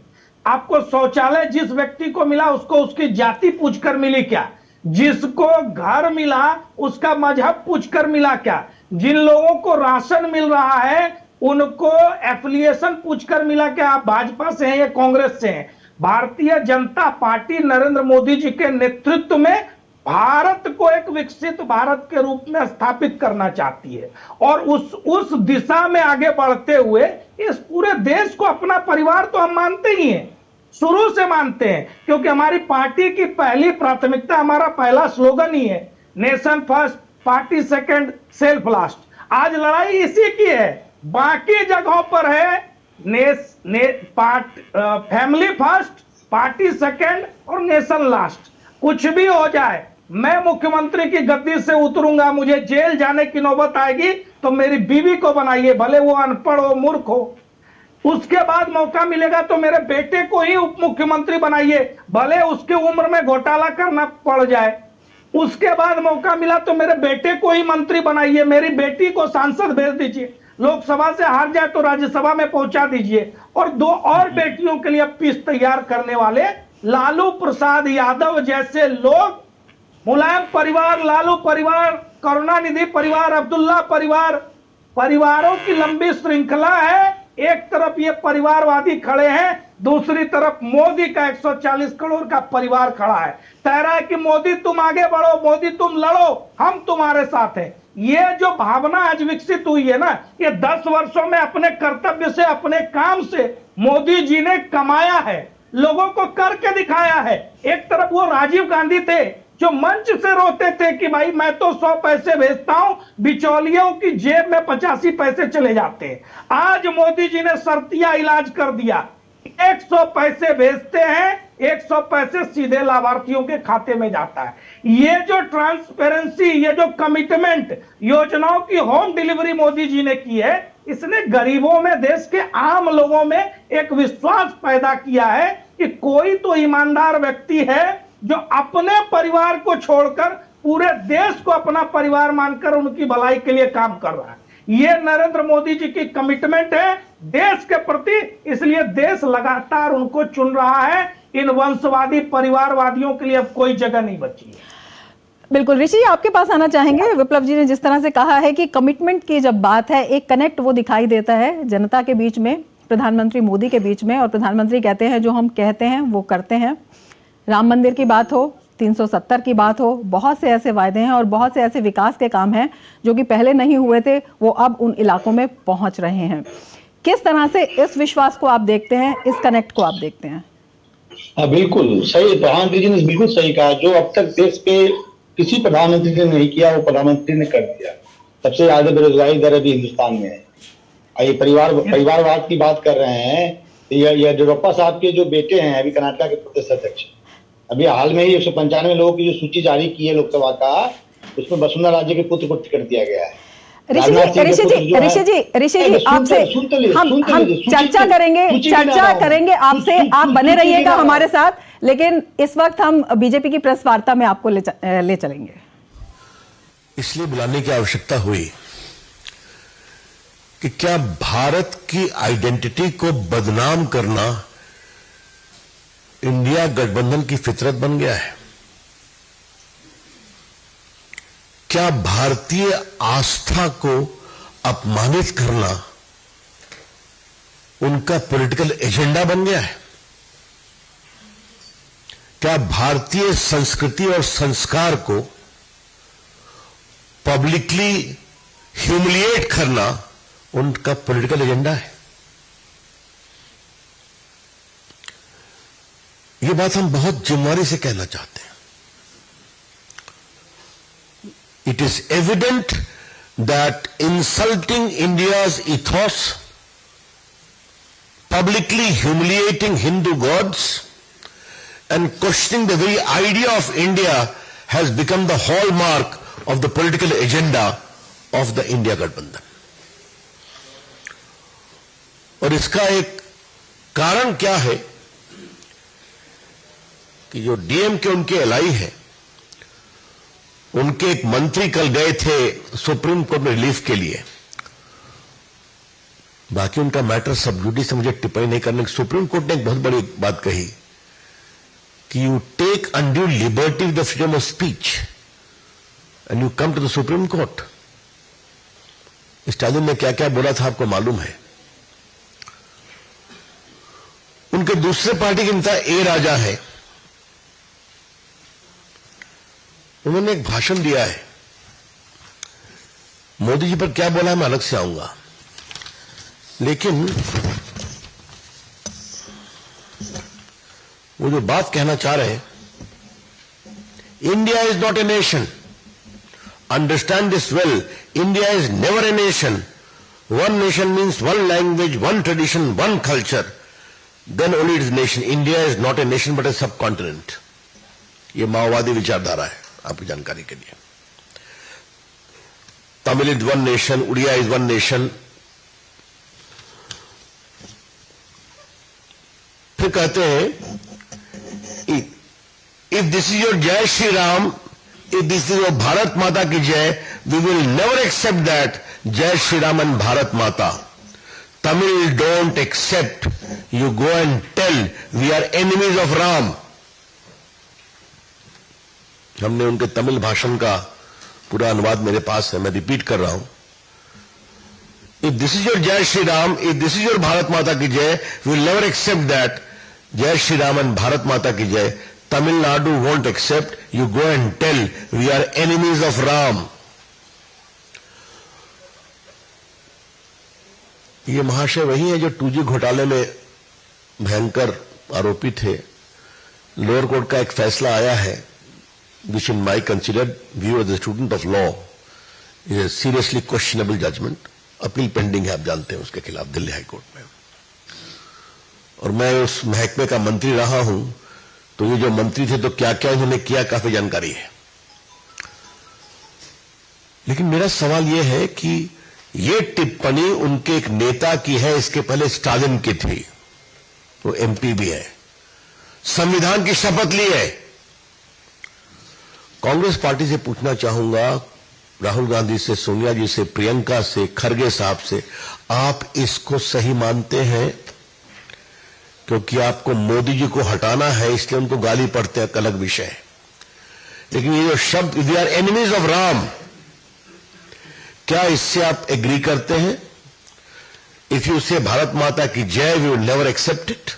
आपको शौचालय जिस व्यक्ति को मिला उसको उसकी जाति पूछकर मिली क्या? जिसको घर मिला उसका मजहब पूछकर मिला क्या? जिन लोगों को राशन मिल रहा है उनको एफिलिएशन पूछकर मिला क्या? आप भाजपा से हैं या कांग्रेस से हैं? भारतीय जनता पार्टी नरेंद्र मोदी जी के नेतृत्व में भारत को एक विकसित भारत के रूप में स्थापित करना चाहती है और उस दिशा में आगे बढ़ते हुए इस पूरे देश को अपना परिवार तो हम मानते ही हैं, शुरू से मानते हैं, क्योंकि हमारी पार्टी की पहली प्राथमिकता, हमारा पहला स्लोगन ही है, nation first, party second, self last. आज लड़ाई इसी की है, बाकी जगहों पर है फैमिली फर्स्ट, पार्टी सेकंड और नेशन लास्ट। कुछ भी हो जाए, मैं मुख्यमंत्री की गद्दी से उतरूंगा, मुझे जेल जाने की नौबत आएगी तो मेरी बीवी को बनाइए, भले वो अनपढ़ हो, मूर्ख हो। उसके बाद मौका मिलेगा तो मेरे बेटे को ही उप मुख्यमंत्री बनाइए, भले उसके उम्र में घोटाला करना पड़ जाए। उसके बाद मौका मिला तो मेरे बेटे को ही मंत्री बनाइए, मेरी बेटी को सांसद भेज दीजिए, लोकसभा से हार जाए तो राज्यसभा में पहुंचा दीजिए। और 2 और बेटियों के लिए पीस तैयार करने वाले लालू प्रसाद यादव जैसे लोग, मुलायम परिवार, लालू परिवार, करुणानिधि परिवार, अब्दुल्ला परिवार, परिवारों की लंबी श्रृंखला है। एक तरफ ये परिवारवादी खड़े हैं, दूसरी तरफ मोदी का 140 करोड़ का परिवार खड़ा है, कह रहा है कि मोदी तुम आगे बढ़ो, मोदी तुम लड़ो, हम तुम्हारे साथ हैं। ये जो भावना आज विकसित हुई है ना, ये 10 वर्षों में अपने कर्तव्य से, अपने काम से मोदी जी ने कमाया है, लोगों को करके दिखाया है। एक तरफ वो राजीव गांधी थे जो मंच से रोते थे कि भाई मैं तो 100 पैसे भेजता हूं, बिचौलियों की जेब में 85 पैसे चले जाते हैं। आज मोदी जी ने शर्तिया इलाज कर दिया, 100 पैसे भेजते हैं, 100 पैसे सीधे लाभार्थियों के खाते में जाता है। ये जो ट्रांसपेरेंसी, ये जो कमिटमेंट, योजनाओं की होम डिलीवरी मोदी जी ने की है, इसने गरीबों में, देश के आम लोगों में एक विश्वास पैदा किया है कि कोई तो ईमानदार व्यक्ति है जो अपने परिवार को छोड़कर पूरे देश को अपना परिवार मानकर उनकी भलाई के लिए काम कर रहा है। ये नरेंद्र मोदी जी की कमिटमेंट है देश के प्रति, इसलिए देश लगातार उनको चुन रहा है। इन वंशवादी परिवारवादियों के लिए अब कोई जगह नहीं बची है। बिल्कुल ऋषि, आपके पास आना चाहेंगे। विप्लव जी ने जिस तरह से कहा है कि कमिटमेंट की जब बात है, एक कनेक्ट वो दिखाई देता है जनता के बीच में, प्रधानमंत्री मोदी के बीच में, और प्रधानमंत्री कहते हैं जो हम कहते हैं वो करते हैं। राम मंदिर की बात हो, 370 की बात हो, बहुत से ऐसे वायदे हैं और बहुत से ऐसे विकास के काम हैं जो कि पहले नहीं हुए थे, वो अब उन इलाकों में पहुंच रहे हैं। किस तरह से इस विश्वास को आप देखते हैं, इस कनेक्ट को आप देखते हैं? हाँ, बिल्कुल सही, प्रधानमंत्री जी ने बिल्कुल सही कहा। जो अब तक देश पे किसी प्रधानमंत्री ने नहीं किया वो प्रधानमंत्री ने कर दिया। सबसे ज्यादा बेरोजगारी दर अभी हिंदुस्तान में है। ये परिवारवाद की बात कर रहे हैं। येदियुरप्पा साहब के जो बेटे हैं अभी कर्नाटक के प्रदेश अध्यक्ष, अभी हाल में ही 195 लोगों की जो सूची जारी की है लोकसभा का, उसमें वसुंधरा राजे के पुत्र को टिकट दिया गया है। ऋषि जी आपसे हम चर्चा करेंगे आपसे, आप बने रहिएगा हमारे साथ, लेकिन इस वक्त हम बीजेपी की प्रेस वार्ता में आपको ले चलेंगे। इसलिए बुलाने की आवश्यकता हुई कि क्या भारत की आइडेंटिटी को बदनाम करना इंडिया गठबंधन की फितरत बन गया है? क्या भारतीय आस्था को अपमानित करना उनका पॉलिटिकल एजेंडा बन गया है? क्या भारतीय संस्कृति और संस्कार को पब्लिकली ह्यूमिलिएट करना उनका पॉलिटिकल एजेंडा है? ये बात हम बहुत जिम्मेदारी से कहना चाहते हैं। It is evident that insulting India's ethos, publicly humiliating Hindu gods, and questioning the very idea of India has become the hallmark of the political agenda of the India Gadbandhan. और इसका एक कारण क्या है कि जो डीएम के उनके एलआई है, उनके एक मंत्री कल गए थे सुप्रीम कोर्ट में रिलीफ के लिए, बाकी उनका मैटर सब जुडिस से मुझे टिप्पणी नहीं करने की। सुप्रीम कोर्ट ने एक बहुत बड़ी बात कही कि you take undue liberty with the freedom of speech and you come to the Supreme Court. Stalin ने क्या क्या बोला था आपको मालूम है। उनके दूसरे पार्टी के नेता ए राजा है, उन्होंने एक भाषण दिया है। मोदी जी पर क्या बोला है मैं अलग से आऊंगा, लेकिन वो जो बात कहना चाह रहे हैं, India is not a nation, understand this well, India is never a nation, one nation means one language, one tradition, one culture, then only it is nation. India is not a nation but a subcontinent. ये माओवादी विचारधारा है, आपकी जानकारी के लिए। Tamil is one nation, Oriya is one nation. फिर कहते हैं if this is your Jai Shri Ram, if this is your Bharat Mata की जय, we will never accept that Jai Shri Ram and Bharat Mata. Tamil don't accept, you go and tell we are enemies of Ram. हमने उनके तमिल भाषण का पूरा अनुवाद मेरे पास है, मैं रिपीट कर रहा हूं। If this is your Jai Shri Ram, if this is your Bharat Mata की जय, we will never accept that Jai Shri Ram and Bharat Mata की Jai. Tamil Nadu won't accept, you go and tell we are enemies of Ram. ये महाशय वही है जो 2G घोटाले में भयंकर आरोपी थे। लोअर कोर्ट का एक फैसला आया है, which in my considered view as a student of law is a seriously questionable judgment। Appeal pending है, आप जानते हैं, उसके खिलाफ दिल्ली हाई कोर्ट में। और मैं उस महकमे का मंत्री रहा हूं, तो ये जो मंत्री थे तो क्या क्या उन्होंने किया काफी जानकारी है। लेकिन मेरा सवाल यह है कि ये टिप्पणी उनके एक नेता की है, इसके पहले स्टालिन की थी, वो MP भी है, संविधान की शपथ ली है। कांग्रेस पार्टी से पूछना चाहूंगा, राहुल गांधी से, सोनिया जी से, प्रियंका से, खरगे साहब से, आप इसको सही मानते हैं? क्योंकि आपको मोदी जी को हटाना है, इसलिए उनको गाली पड़ते हैं, अलग विषय है। लेकिन ये जो शब्द we are enemies of Ram, क्या इससे आप एग्री करते हैं? इफ यू से भारत माता की जय, we will never accept it.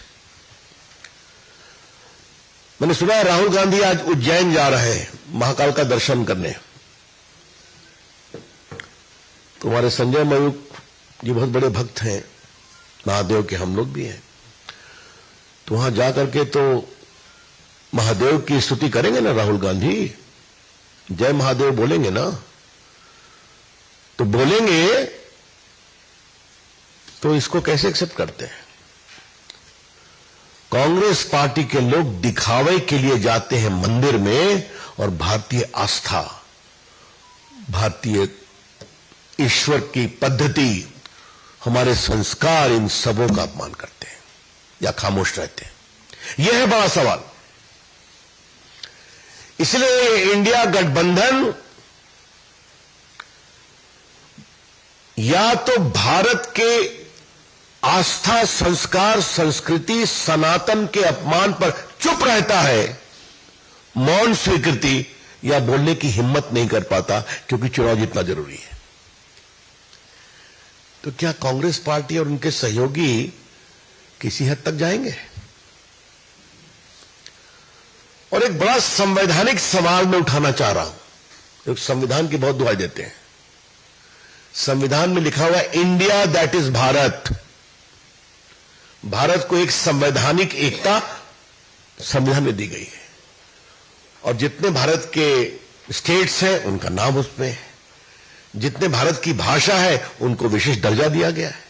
मैंने सुना है राहुल गांधी आज उज्जैन जा रहे हैं महाकाल का दर्शन करने। तुम्हारे संजय मयूख जी बहुत बड़े भक्त हैं महादेव के, हम लोग भी हैं। तो वहां जाकर के तो महादेव की स्तुति करेंगे ना राहुल गांधी, जय महादेव बोलेंगे ना? तो बोलेंगे तो इसको कैसे एक्सेप्ट करते हैं? कांग्रेस पार्टी के लोग दिखावे के लिए जाते हैं मंदिर में, और भारतीय आस्था, भारतीय ईश्वर की पद्धति, हमारे संस्कार, इन सबों का अपमान करते हैं या खामोश रहते हैं। यह है बड़ा सवाल। इसलिए इंडिया गठबंधन या तो भारत के आस्था, संस्कार, संस्कृति, सनातन के अपमान पर चुप रहता है, मौन स्वीकृति, या बोलने की हिम्मत नहीं कर पाता, क्योंकि चुनाव जीतना जरूरी है। तो क्या कांग्रेस पार्टी और उनके सहयोगी किसी हद तक जाएंगे? और एक बड़ा संवैधानिक सवाल मैं उठाना चाह रहा हूं। एक संविधान की बहुत दुहाई देते हैं। संविधान में लिखा हुआ है India that is Bharat. Bharat को एक संवैधानिक एकता संविधान में दी गई है, और जितने भारत के स्टेट्स हैं उनका नाम उसमें है, जितने भारत की भाषा है उनको विशेष दर्जा दिया गया है।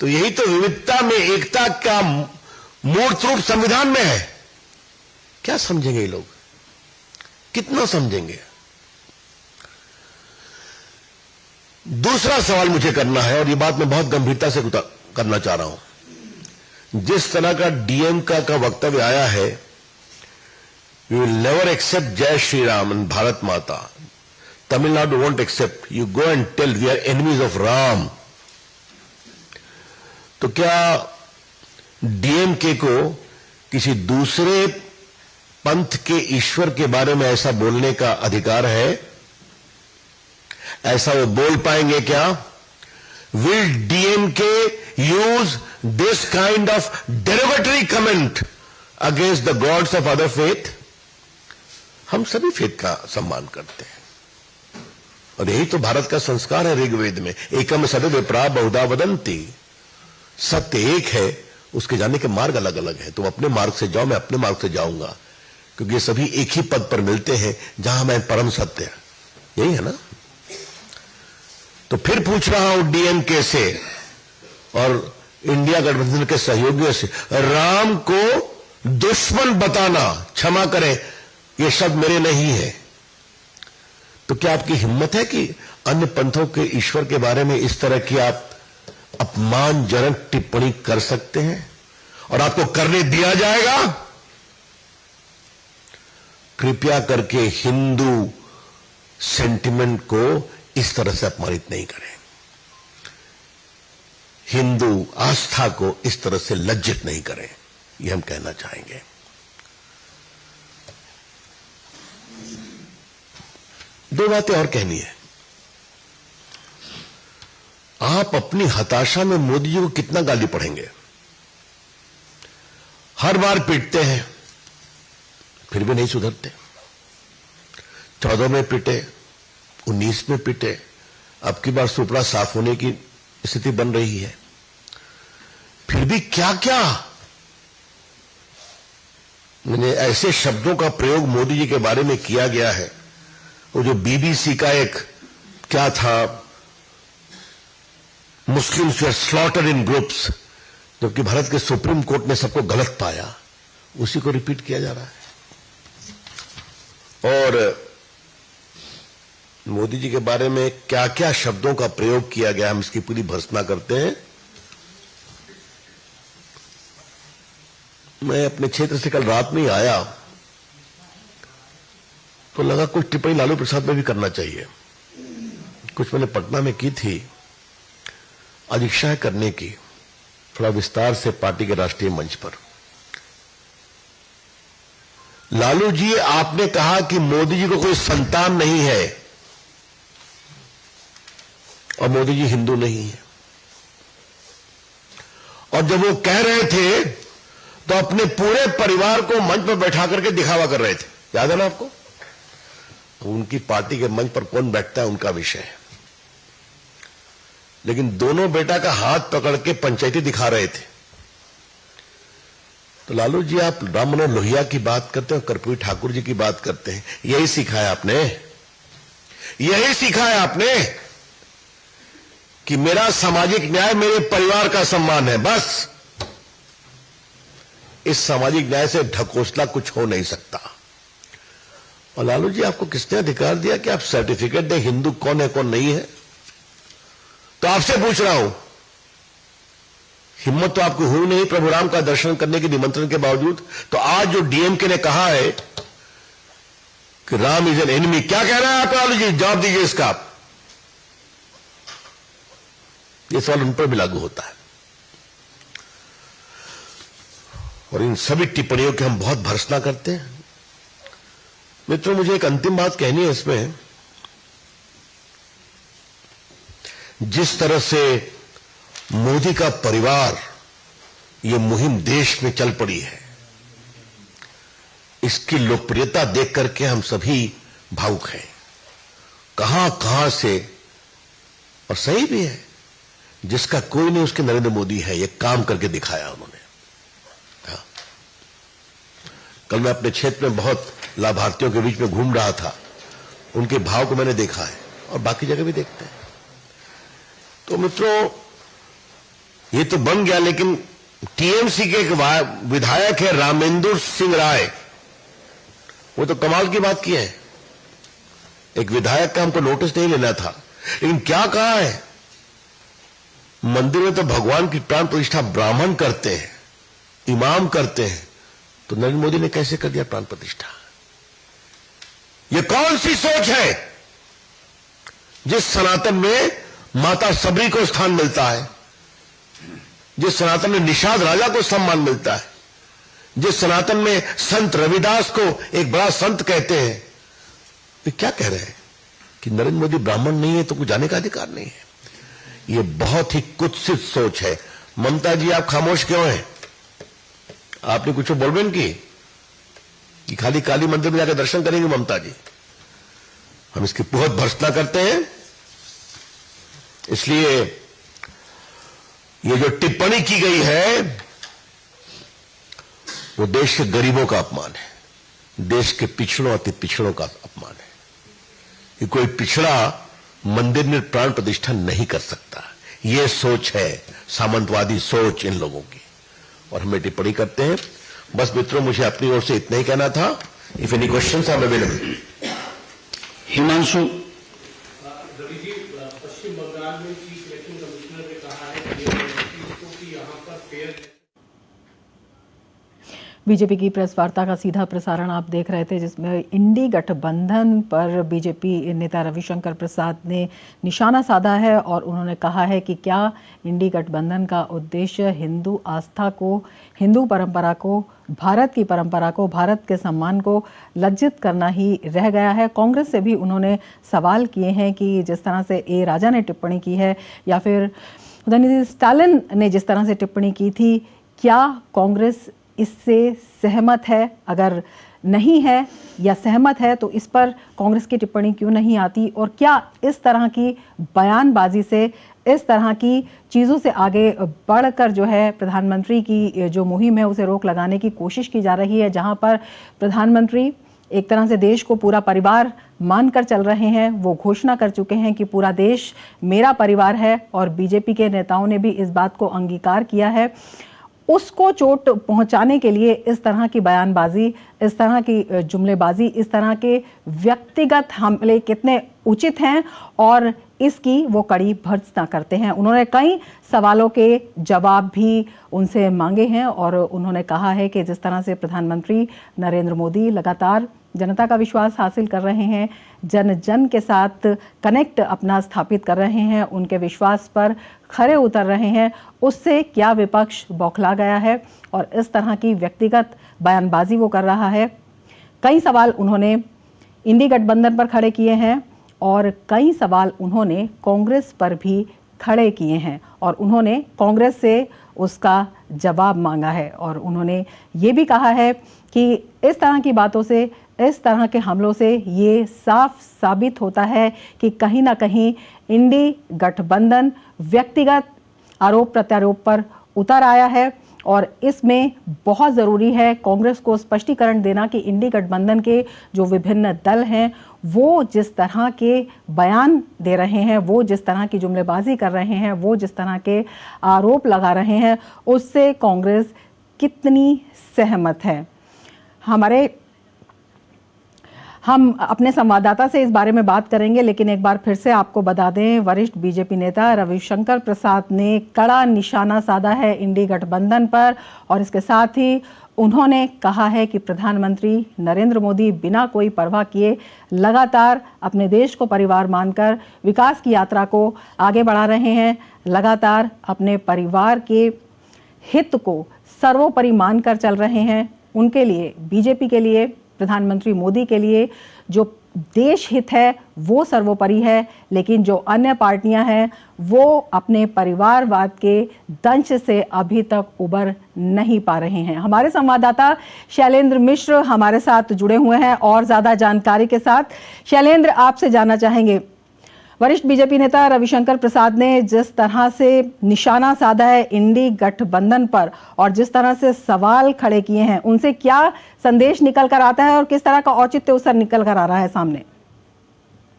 तो यही तो विविधता में एकता का मूर्त रूप संविधान में है। क्या समझेंगे ये लोग? कितना समझेंगे? दूसरा सवाल मुझे करना है, और ये बात मैं बहुत गंभीरता से करना चाह रहा हूं। जिस तरह का डीएमके का वक्तव्य आया है, वी विल नेवर एक्सेप्ट जय Shri Ram and Bharat Mata, Tamil Nadu won't accept, you go and tell we are enemies of Ram. तो क्या डीएमके को किसी दूसरे पंथ के ईश्वर के बारे में ऐसा बोलने का अधिकार है? ऐसा वो बोल पाएंगे क्या? Will DMK use this kind of derogatory comment against the gods of other faith? हम सभी फेथ का सम्मान करते हैं और यही तो भारत का संस्कार है। ऋग्वेद में एकम सद विप्रा बहुधा वदंती, सत्य एक है, उसके जाने के मार्ग अलग अलग है। तुम अपने मार्ग से जाओ, मैं अपने मार्ग से जाऊंगा, क्योंकि ये सभी एक ही पद पर मिलते हैं जहां मैं परम सत्य, यही है ना। तो फिर पूछ रहा हूं डीएमके से और इंडिया गठबंधन के सहयोगियों से, राम को दुश्मन बताना, क्षमा करें ये शब्द मेरे नहीं है, तो क्या आपकी हिम्मत है कि अन्य पंथों के ईश्वर के बारे में इस तरह की आप अपमानजनक टिप्पणी कर सकते हैं और आपको करने दिया जाएगा? कृपया करके हिंदू सेंटिमेंट को इस तरह से अपमानित नहीं करें, हिंदू आस्था को इस तरह से लज्जित नहीं करें, यह हम कहना चाहेंगे। दो बातें और कहनी है। आप अपनी हताशा में मोदी जी को कितना गाली पढ़ेंगे? हर बार पीटते हैं, फिर भी नहीं सुधरते। 14 में पीटे, 19 में पीटे, अब की बार सुपड़ा साफ होने की स्थिति बन रही है, फिर भी क्या क्या मैंने ऐसे शब्दों का प्रयोग मोदी जी के बारे में किया गया है। वो जो बीबीसी का एक क्या था, मुस्लिम्स वर स्लॉटर्ड इन ग्रुप्स, जबकि भारत के सुप्रीम कोर्ट ने सबको गलत पाया, उसी को रिपीट किया जा रहा है। और मोदी जी के बारे में क्या क्या शब्दों का प्रयोग किया गया, हम इसकी पूरी भर्त्सना करते हैं। मैं अपने क्षेत्र से कल रात में ही आया तो लगा कुछ टिप्पणी लालू प्रसाद में भी करना चाहिए। कुछ मैंने पटना में की थी, आज इच्छा है करने की, थोड़ा विस्तार से पार्टी के राष्ट्रीय मंच पर। लालू जी, आपने कहा कि मोदी जी को कोई संतान नहीं है और मोदी जी हिंदू नहीं है, और जब वो कह रहे थे तो अपने पूरे परिवार को मंच पर बैठा करके दिखावा कर रहे थे, याद है ना आपको? उनकी पार्टी के मंच पर कौन बैठता है उनका विषय है, लेकिन दोनों बेटा का हाथ पकड़ के पंचायती दिखा रहे थे। तो लालू जी, आप राम मनोहर लोहिया की बात करते हैं और कर्पूरी ठाकुर जी की बात करते हैं, यही सीखा है आपने, यही सीखा है आपने कि मेरा सामाजिक न्याय मेरे परिवार का सम्मान है, बस। इस सामाजिक न्याय से ढकोसला कुछ हो नहीं सकता। और लालू जी, आपको किसने अधिकार दिया कि आप सर्टिफिकेट दें हिंदू कौन है कौन नहीं है? तो आपसे पूछ रहा हूं, हिम्मत तो आपको हुई नहीं प्रभु राम का दर्शन करने के निमंत्रण के बावजूद। तो आज जो डीएमके ने कहा है कि राम इज एन एनिमी, क्या कह रहा है आप लालू जी? जवाब दीजिए इसका। यह सवाल उन पर भी लागू होता है और इन सभी टिप्पणियों की हम बहुत भर्त्सना करते हैं। मित्रों, मुझे एक अंतिम बात कहनी है इसमें। जिस तरह से मोदी का परिवार ये मुहिम देश में चल पड़ी है, इसकी लोकप्रियता देख करके हम सभी भावुक हैं। कहां कहां से, और सही भी है, जिसका कोई नहीं उसके नरेंद्र मोदी है, ये काम करके दिखाया उन्होंने। हाँ। कल मैं अपने क्षेत्र में बहुत लाभार्थियों के बीच में घूम रहा था, उनके भाव को मैंने देखा है और बाकी जगह भी देखते हैं। तो मित्रों, ये तो बन गया, लेकिन टीएमसी के एक विधायक है रामेंद्र सिंह राय, वो तो कमाल की बात की है। एक विधायक का हमको नोटिस नहीं लेना था, लेकिन क्या कहा है, मंदिर में तो भगवान की प्राण प्रतिष्ठा ब्राह्मण करते हैं, इमाम करते हैं, तो नरेंद्र मोदी ने कैसे कर दिया प्राण प्रतिष्ठा? ये कौन सी सोच है जिस सनातन में माता सबरी को स्थान मिलता है, जिस सनातन में निषाद राजा को सम्मान मिलता है, जिस सनातन में संत रविदास को एक बड़ा संत कहते हैं, तो क्या कह रहे हैं कि नरेंद्र मोदी ब्राह्मण नहीं है तो कुछ जाने का अधिकार नहीं है? ये बहुत ही कुत्सित सोच है। ममता जी, आप खामोश क्यों हैं? आपने कुछ बोलबेन की कि खाली काली मंदिर में जाकर दर्शन करेंगे ममता जी? हम इसकी बहुत भर्त्सना करते हैं। इसलिए ये जो टिप्पणी की गई है वो देश के गरीबों का अपमान है, देश के पिछड़ों अति पिछड़ों का अपमान है कि कोई पिछड़ा मंदिर में प्राण प्रतिष्ठा नहीं कर सकता। ये सोच है सामंतवादी सोच इन लोगों की, और हमें टिप्पणी करते हैं। बस मित्रों, मुझे अपनी ओर से इतना ही कहना था। If any questions I am available. Himanshu. Paschim Bangal में चीफ इलेक्शन कमिश्नर ने कहा है कि यहाँ पर फेयर। बीजेपी की प्रेस वार्ता का सीधा प्रसारण आप देख रहे थे, जिसमें इंडी गठबंधन पर बीजेपी नेता रविशंकर प्रसाद ने निशाना साधा है और उन्होंने कहा है कि क्या इंडी गठबंधन का उद्देश्य हिंदू आस्था को, हिंदू परंपरा को, भारत की परंपरा को, भारत के सम्मान को लज्जित करना ही रह गया है। कांग्रेस से भी उन्होंने सवाल किए हैं कि जिस तरह से ए राजा ने टिप्पणी की है या फिर उदयनिधि स्टालिन ने जिस तरह से टिप्पणी की थी, क्या कांग्रेस इससे सहमत है? अगर नहीं है या सहमत है तो इस पर कांग्रेस की टिप्पणी क्यों नहीं आती? और क्या इस तरह की बयानबाजी से, इस तरह की चीज़ों से आगे बढ़कर जो है प्रधानमंत्री की जो मुहिम है उसे रोक लगाने की कोशिश की जा रही है, जहां पर प्रधानमंत्री एक तरह से देश को पूरा परिवार मानकर चल रहे हैं। वो घोषणा कर चुके हैं कि पूरा देश मेरा परिवार है, और बीजेपी के नेताओं ने भी इस बात को अंगीकार किया है। उसको चोट पहुंचाने के लिए इस तरह की बयानबाजी, इस तरह की जुमलेबाजी, इस तरह के व्यक्तिगत हमले कितने उचित हैं और इसकी वो कड़ी भर्त्सना करते हैं। उन्होंने कई सवालों के जवाब भी उनसे मांगे हैं और उन्होंने कहा है कि जिस तरह से प्रधानमंत्री नरेंद्र मोदी लगातार जनता का विश्वास हासिल कर रहे हैं, जन जन के साथ कनेक्ट अपना स्थापित कर रहे हैं, उनके विश्वास पर खरे उतर रहे हैं, उससे क्या विपक्ष बौखला गया है और इस तरह की व्यक्तिगत बयानबाजी वो कर रहा है। कई सवाल उन्होंने इंडी गठबंधन पर खड़े किए हैं और कई सवाल उन्होंने कांग्रेस पर भी खड़े किए हैं और उन्होंने कांग्रेस से उसका जवाब मांगा है। और उन्होंने ये भी कहा है कि इस तरह की बातों से, इस तरह के हमलों से ये साफ साबित होता है कि कहीं ना कहीं इंडी गठबंधन व्यक्तिगत आरोप प्रत्यारोप पर उतर आया है और इसमें बहुत ज़रूरी है कांग्रेस को स्पष्टीकरण देना कि इंडी गठबंधन के जो विभिन्न दल हैं वो जिस तरह के बयान दे रहे हैं, वो जिस तरह की जुमलेबाजी कर रहे हैं, वो जिस तरह के आरोप लगा रहे हैं, उससे कांग्रेस कितनी सहमत है। हम अपने संवाददाता से इस बारे में बात करेंगे, लेकिन एक बार फिर से आपको बता दें, वरिष्ठ बीजेपी नेता रविशंकर प्रसाद ने कड़ा निशाना साधा है इंडी गठबंधन पर और इसके साथ ही उन्होंने कहा है कि प्रधानमंत्री नरेंद्र मोदी बिना कोई परवाह किए लगातार अपने देश को परिवार मानकर विकास की यात्रा को आगे बढ़ा रहे हैं, लगातार अपने परिवार के हित को सर्वोपरि मानकर चल रहे हैं। उनके लिए, बीजेपी के लिए, प्रधानमंत्री मोदी के लिए जो देश हित है वो सर्वोपरि है, लेकिन जो अन्य पार्टियां हैं वो अपने परिवारवाद के दंश से अभी तक उबर नहीं पा रहे हैं। हमारे संवाददाता शैलेंद्र मिश्र हमारे साथ जुड़े हुए हैं और ज्यादा जानकारी के साथ। शैलेंद्र, आपसे जानना चाहेंगे, वरिष्ठ बीजेपी नेता रविशंकर प्रसाद ने जिस तरह से निशाना साधा है इंडी गठबंधन पर और जिस तरह से सवाल खड़े किए हैं, उनसे क्या संदेश निकल कर आता है और किस तरह का औचित्य उससे निकल कर आ रहा है सामने?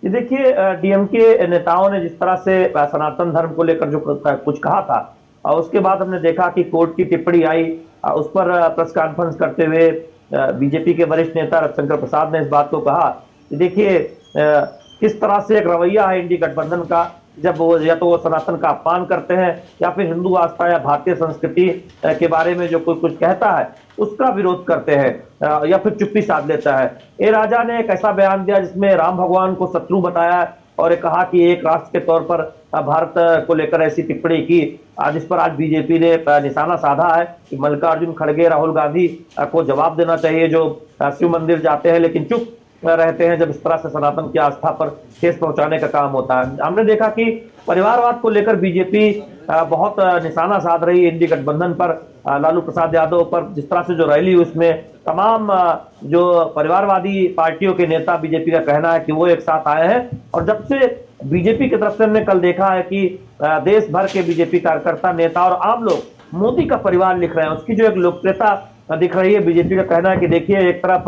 ये देखिए, डीएमके नेताओं ने जिस तरह से सनातन धर्म को लेकर जो कुछ कहा था और उसके बाद हमने देखा कि कोर्ट की टिप्पणी आई, उस पर प्रेस कॉन्फ्रेंस करते हुए बीजेपी के वरिष्ठ नेता रविशंकर प्रसाद ने इस बात को कहा कि देखिए किस तरह से एक रवैया है इंडी गठबंधन का, जब वो या तो वो सनातन का अपमान करते हैं या फिर हिंदू आस्था या भारतीय संस्कृति के बारे में जो कोई कुछ कहता है उसका विरोध करते हैं या फिर चुप्पी साध लेता है। ए राजा ने एक ऐसा बयान दिया जिसमें राम भगवान को शत्रु बताया और ये कहा कि एक राष्ट्र के तौर पर भारत को लेकर ऐसी टिप्पणी की जिस पर आज बीजेपी ने निशाना साधा है कि मल्लिकार्जुन खड़गे राहुल गांधी को जवाब देना चाहिए, जो शिव मंदिर जाते हैं लेकिन चुप रहते हैं जब इस तरह से सनातन की आस्था पर ठेस पहुंचाने का काम होता है। हमने देखा कि परिवारवाद को लेकर बीजेपी बहुत निशाना साध रही है इंडी गठबंधन पर, लालू प्रसाद यादव पर। जिस तरह से जो रैली हुई उसमें तमाम जो परिवारवादी पार्टियों के नेता, बीजेपी का कहना है कि वो एक साथ आए हैं। और जब से बीजेपी की तरफ से हमने कल देखा है कि देश भर के बीजेपी कार्यकर्ता, नेता और आम लोग मोदी का परिवार लिख रहे हैं, उसकी जो एक लोकप्रियता दिख रही है। बीजेपी का कहना है कि देखिए, एक तरफ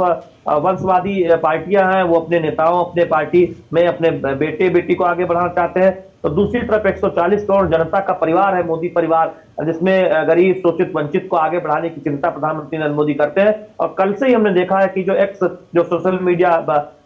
वंशवादी पार्टियां हैं, वो अपने नेताओं, अपने पार्टी में अपने बेटे बेटी को आगे बढ़ाना चाहते हैं, तो दूसरी तरफ 140 करोड़ जनता का परिवार है, मोदी परिवार, जिसमें गरीब, शोषित, वंचित को आगे बढ़ाने की चिंता प्रधानमंत्री नरेंद्र मोदी करते हैं। और कल से ही हमने देखा है कि जो एक्स जो सोशल मीडिया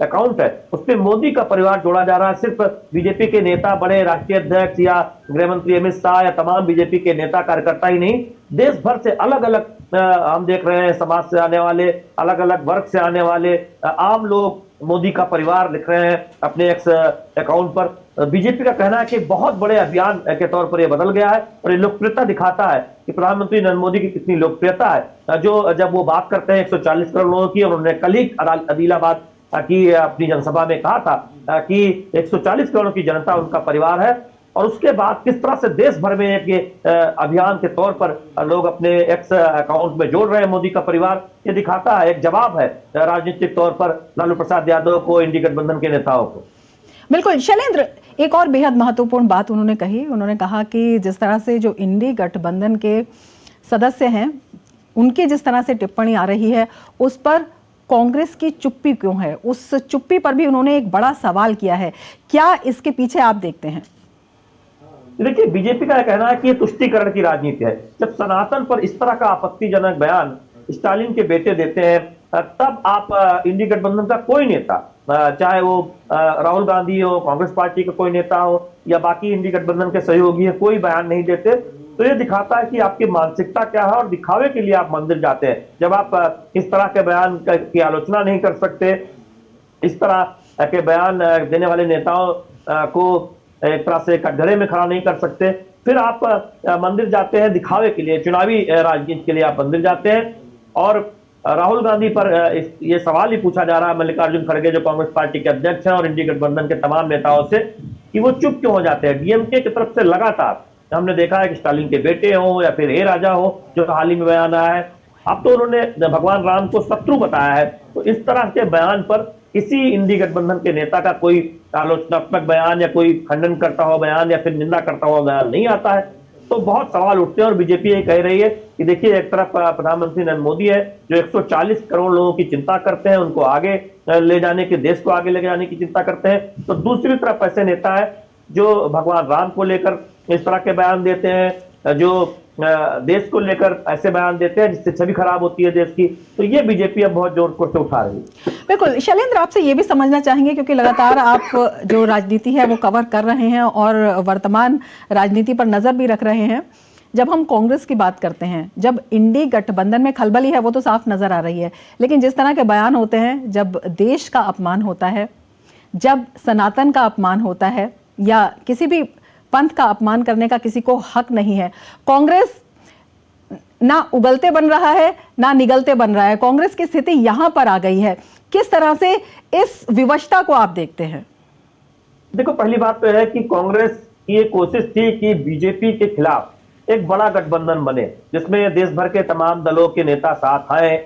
अकाउंट है उसमें मोदी का परिवार जोड़ा जा रहा है। सिर्फ बीजेपी के नेता, बड़े राष्ट्रीय अध्यक्ष या गृह मंत्री अमित शाह या तमाम बीजेपी के नेता कार्यकर्ता ही नहीं, देश भर से अलग अलग हम देख रहे हैं, समाज से आने वाले, अलग अलग वर्ग से आने वाले आम लोग मोदी का परिवार लिख रहे हैं अपने एक्स अकाउंट पर। बीजेपी का कहना है कि बहुत बड़े अभियान के तौर पर यह बदल गया है और ये लोकप्रियता दिखाता है कि प्रधानमंत्री नरेंद्र मोदी की कितनी लोकप्रियता है। जो जब वो बात करते हैं 140 करोड़ लोगों की, उन्होंने कल ही आदिलाबाद की अपनी जनसभा में कहा था कि 140 करोड़ की जनता उनका परिवार है। और उसके बाद किस तरह से देश भर में एक अभियान के तौर पर लोग अपने एक्स अकाउंट में जोड़ रहे हैं मोदी का परिवार, ये दिखाता है, एक जवाब है राजनीतिक तौर पर लालू प्रसाद यादव को, इंडी गठबंधन के नेताओं को। बिल्कुल शैलेंद्र, एक और बेहद महत्वपूर्ण बात उन्होंने कही, उन्होंने कहा कि जिस तरह से जो इंडी गठबंधन के सदस्य हैं उनकी जिस तरह से टिप्पणी आ रही है उस पर कांग्रेस की चुप्पी क्यों है, उस चुप्पी पर भी उन्होंने एक बड़ा सवाल किया है। क्या इसके पीछे आप देखते हैं? देखिए, बीजेपी का कहना है कि ये तुष्टीकरण की राजनीति है। जब सनातन पर इस तरह का आपत्तिजनक बयान स्टालिन के बेटे देते हैं, तब आप इंडी गठबंधन का कोई नेता, चाहे वो राहुल गांधी हो, कांग्रेस पार्टी का कोई नेता हो या बाकी इंडी गठबंधन के सहयोगी है, कोई बयान नहीं देते, तो ये दिखाता है कि आपकी मानसिकता क्या है और दिखावे के लिए आप मंदिर जाते हैं। जब आप इस तरह के बयान की आलोचना नहीं कर सकते, इस तरह के बयान देने वाले नेताओं को एक तरह से कटघरे में खड़ा नहीं कर सकते, फिर आप मंदिर जाते हैं दिखावे के लिए, चुनावी राजनीति के लिए आप मंदिर जाते हैं। और राहुल गांधी पर ये सवाल ही पूछा जा रहा है मल्लिकार्जुन खड़गे, जो कांग्रेस पार्टी के अध्यक्ष हैं, और इंडी गठबंधन के तमाम नेताओं से कि वो चुप क्यों हो जाते हैं। डीएमके की तरफ से लगातार हमने देखा है कि स्टालिन के बेटे हो या फिर ए राजा हो, जो हाल ही में बयान आया है, अब तो उन्होंने भगवान राम को शत्रु बताया है। तो इस तरह के बयान पर किसी इंडी गठबंधन के नेता का कोई आलोचनात्मक बयान या कोई खंडन करता हुआ बयान या फिर निंदा करता हुआ बयान नहीं आता है, तो बहुत सवाल उठते हैं। और बीजेपी ये कह रही है कि देखिए, एक तरफ प्रधानमंत्री नरेंद्र मोदी है जो 140 करोड़ लोगों की चिंता करते हैं, उनको आगे ले जाने की, देश को आगे ले जाने की चिंता करते हैं, तो दूसरी तरफ ऐसे नेता है जो भगवान राम को लेकर इस तरह के बयान देते हैं, जो देश को लेकर ऐसे बयान देते हैं जिससे छवि खराब होती है देश की। तो ये बीजेपी अब बहुत जोर से उठा रही है। बिल्कुल शैलेंद्र, आपसे ये भी समझना चाहेंगे क्योंकि लगातार आप जो राजनीति है वो कवर कर रहे हैं और वर्तमान राजनीति पर नजर भी रख रहे हैं। जब हम कांग्रेस की बात करते हैं, जब इंडी गठबंधन में खलबली है वो तो साफ नजर आ रही है, लेकिन जिस तरह के बयान होते हैं, जब देश का अपमान होता है, जब सनातन का अपमान होता है या किसी भी पंथ का अपमान करने का किसी को हक नहीं है, कांग्रेस ना उगलते बन रहा है ना निगलते बन रहा है। कांग्रेस की स्थिति यहां पर आ गई है। किस तरह से इस विवशता को आप देखते हैं? देखो, पहली बात तो है कि कांग्रेस की ये कोशिश थी कि बीजेपी के खिलाफ एक बड़ा गठबंधन बने जिसमें देश भर के तमाम दलों के नेता साथ आए,